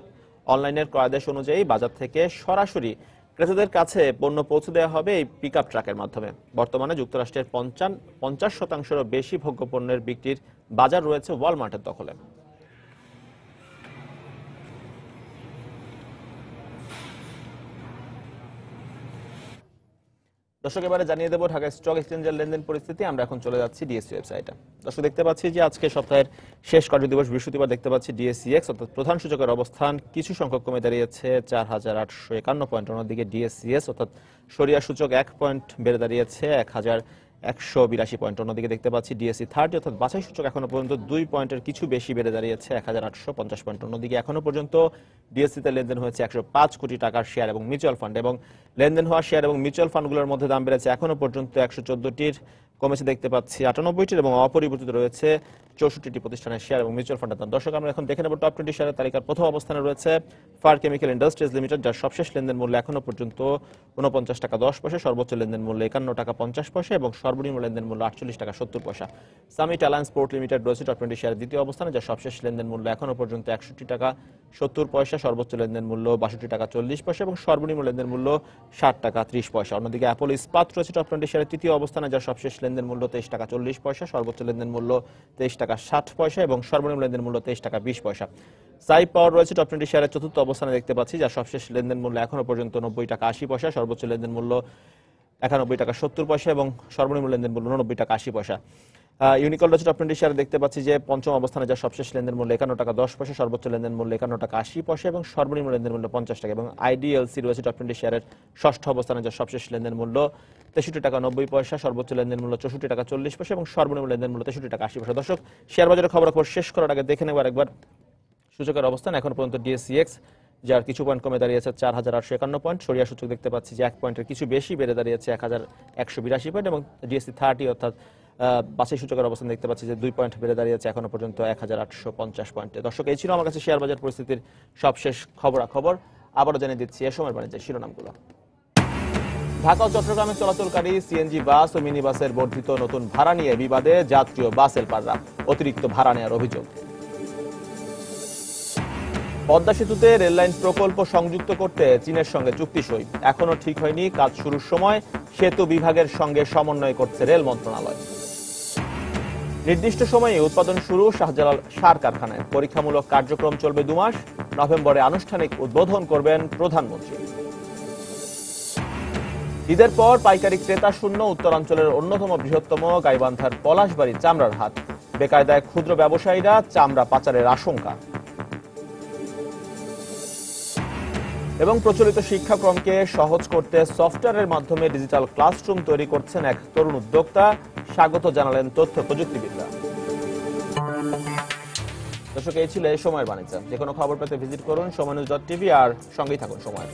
অনলাইনের ক্রয়াদেশ অনুযায়ী বাজার থেকে সরাসরি ক্রেতাদের কাছে পণ্য পৌঁছে দেওয়া হবে এই পিক আপ ট্রাকের মাধ্যমে। বর্তমানে যুক্তরাষ্ট্রের 50%-এরও বেশি ভোগ্য পণ্যের বিক্রির বাজার রয়েছে ওয়ালমার্টের দখলে। দর্শক, এবারে জানিয়ে দেবো ঢাকা স্টক এক্সচেঞ্জের লেনদেন পরিস্থিতি। আমরা এখন চলে যাচ্ছি ডিএসসি ওয়েবসাইটে। দর্শক, দেখতে পাচ্ছি যে আজকে সপ্তাহের শেষ কার্যদিবস বৃহস্পতিবার দেখতে পাচ্ছি ডিএসসিএক্স অর্থাৎ প্রধান সূচকের অবস্থান কিছু সংখ্যক কমে দাঁড়িয়েছে 4851 পয়েন্ট। অন্যদিকে ডিএসসিএস অর্থাৎ সরিয়া সূচক 1 পয়েন্ট বেড়ে দাঁড়িয়েছে 1182 পয়েন্ট। অন্যদিকে দেখতে পাচ্ছি ডিএসসি 30 অর্থাৎ বাছাই সূচক এখনো পর্যন্ত 2 পয়েন্টের কিছু বেশি বেড়ে দাঁড়িয়েছে 1850 পয়েন্ট। অন্যদিকে এখনো পর্যন্ত ডিএসসিতে লেনদেন হয়েছে 105 কোটি টাকার শেয়ার এবং মিউচুয়াল ফান্ড, এবং লেনদেন হওয়া শেয়ার এবং মিউচুয়াল ফান্ডগুলোর মধ্যে দাম বেড়েছে এখনো পর্যন্ত 114টির, কমেছে দেখতে পাচ্ছি 98টির, এবং অপরিবর্তিত রয়েছে 64টি প্রতিষ্ঠানের শেয়ার এবং মিউচুয়াল ফান্ডের দাম। দর্শক, আমরা এখন দেখে নেব টপ 20 শেয়ারের তালিকার প্রথম অবস্থানে রয়েছে ফার কেমিক্যাল ইন্ডাস্ট্রিজ লিমিটেড, যার সবশেষ লেনদেন মূল্য এখনো পর্যন্ত 49 টাকা 10 পয়সা, সর্বোচ্চ লেনদেন মূল্য 51 টাকা 50 পয়সা এবং সর্বনিম্ন লেনদেন মূল্য 48 টাকা 70 পয়সা। সামিট অ্যালায়েন্স পোর্ট লিমিটেড রয়েছে টপ 20 শেয়ারের দ্বিতীয় অবস্থানে, যার সবশেষ লেনদেন মূল্য এখনো পর্যন্ত 61 টাকা 70 পয়সা, সর্বোচ্চ লেনদেন মূল্য 62 টাকা 40 পয়সা এবং সর্বনিম্ন লেনদেন মূল্য 60 টাকা 30 পয়সা। অন্যদিকে অ্যাপল ইস্পাত রয়েছে টপ 20 শেয়ারের তৃতীয় অবস্থানে, যার সবশেষ লেনদেন মূল্য 23 টাকা 40 পয়সা, সর্বোচ্চ লেনদেন মূল্য 23 টাকা 60 পয়সা এবং সর্বনিম্ন লেনদেন মূল্য 23 টাকা 20 পয়সা। সাই পাওয়ার রয়েছে টপ 20 শেয়ারের চতুর্থ অবস্থানে দেখতে পাচ্ছি, যার সবশেষ লেনদেন মূল্য এখনো পর্যন্ত 90 টাকা 80 পয়সা, সর্বোচ্চ লেনদেন মূল্য 91 টাকা 70 পয়সা এবং সর্বনিম্ন লেনদেন মূল্য 90 টাকা 80 পয়সা। ইউনিকল রয়েছে টপ 20 শেয়ারে দেখতে পাচ্ছি যে পঞ্চম অবস্থানে, যার সবশেষ লেনদেন মূল্য 51 টাকা 10 পয়সা, সর্বোচ্চ লেনদেন মূল্য 51 টাকা 80 পয়সা এবং সর্বনিম্ন লেনদেন মূল্য 50 টাকা। এবং আইডিএলসি রয়েছে টপ 20 শেয়ারের ষষ্ঠ অবস্থানে, যার সবশেষ লেনদেন মূল্য 63 টাকা 90 পয়সা, সর্বোচ্চ লেনদেন মূল্য 64 টাকা 40 পয়সা এবং সর্বনিম্ন লেনদেন মূল্য 63 টাকা 80 পয়সা। দর্শক, শেয়ার বাজারের খবর শেষ করার আগে দেখে নেব একবার সূচকের অবস্থান। এখন পর্যন্ত ডিএসসিএক্স, যার কিছু পয়েন্ট কমে দাঁড়িয়েছে 4851 পয়েন্ট, সরিয়া সূচক দেখতে পাচ্ছি যে 1 পয়েন্টের কিছু বেশি বেড়ে দাঁড়িয়েছে 1182 পয়েন্ট, এবং ডিএসসি 30 অর্থাৎ বাছাই সূচকের অবস্থান দেখতে পাচ্ছি যে 2 পয়েন্ট বেড়ে দাঁড়িয়েছে এখনো পর্যন্ত 1850 পয়েন্টে। দর্শক, এই ছিল আমার কাছে শেয়ার বাজার পরিস্থিতির সবশেষ খবরাখবর। আবারও জানিয়ে দিচ্ছি এ সময়ের বাণিজ্যের শিরোনামগুলো। ঢাকা ও চট্টগ্রামে চলাচলকারী সিএনজি বাস ও মিনি বাসের বর্ধিত নতুন ভাড়া নিয়ে বিবাদে যাত্রী ও বাস হেলপাররা, অতিরিক্ত ভাড়া নেওয়ার অভিযোগ। পদ্মা সেতুতে রেললাইন প্রকল্প সংযুক্ত করতে চীনের সঙ্গে চুক্তি সই, এখনো ঠিক হয়নি কাজ শুরুর সময়, সেতু বিভাগের সঙ্গে সমন্বয় করছে রেল মন্ত্রণালয়। নির্দিষ্ট সময়ে উৎপাদন শুরু শাহজালাল সার কারখানায়, পরীক্ষামূলক কার্যক্রম চলবে 2 মাস, নভেম্বরে আনুষ্ঠানিক উদ্বোধন করবেন প্রধানমন্ত্রী। ঈদের পর পাইকারি ক্রেতা শূন্য উত্তরাঞ্চলের অন্যতম বৃহত্তম গাইবান্ধার পলাশবাড়ি চামড়ার হাট, বেকায়দায় ক্ষুদ্র ব্যবসায়ীরা, চামড়া পাচারের আশঙ্কা। এবং প্রচলিত শিক্ষাক্রমকে সহজ করতে সফটওয়্যারের মাধ্যমে ডিজিটাল ক্লাসরুম তৈরি করছেন এক তরুণ উদ্যোক্তা। স্বাগত জানালেন তথ্য প্রযুক্তিবিদরা। দর্শক, এই ছিল এই সময়ের বাণিজ্য। যে কোনো খবর পেতে ভিজিট করুন সময়নিউজ.টিভি আর সঙ্গেই থাকুন সময়।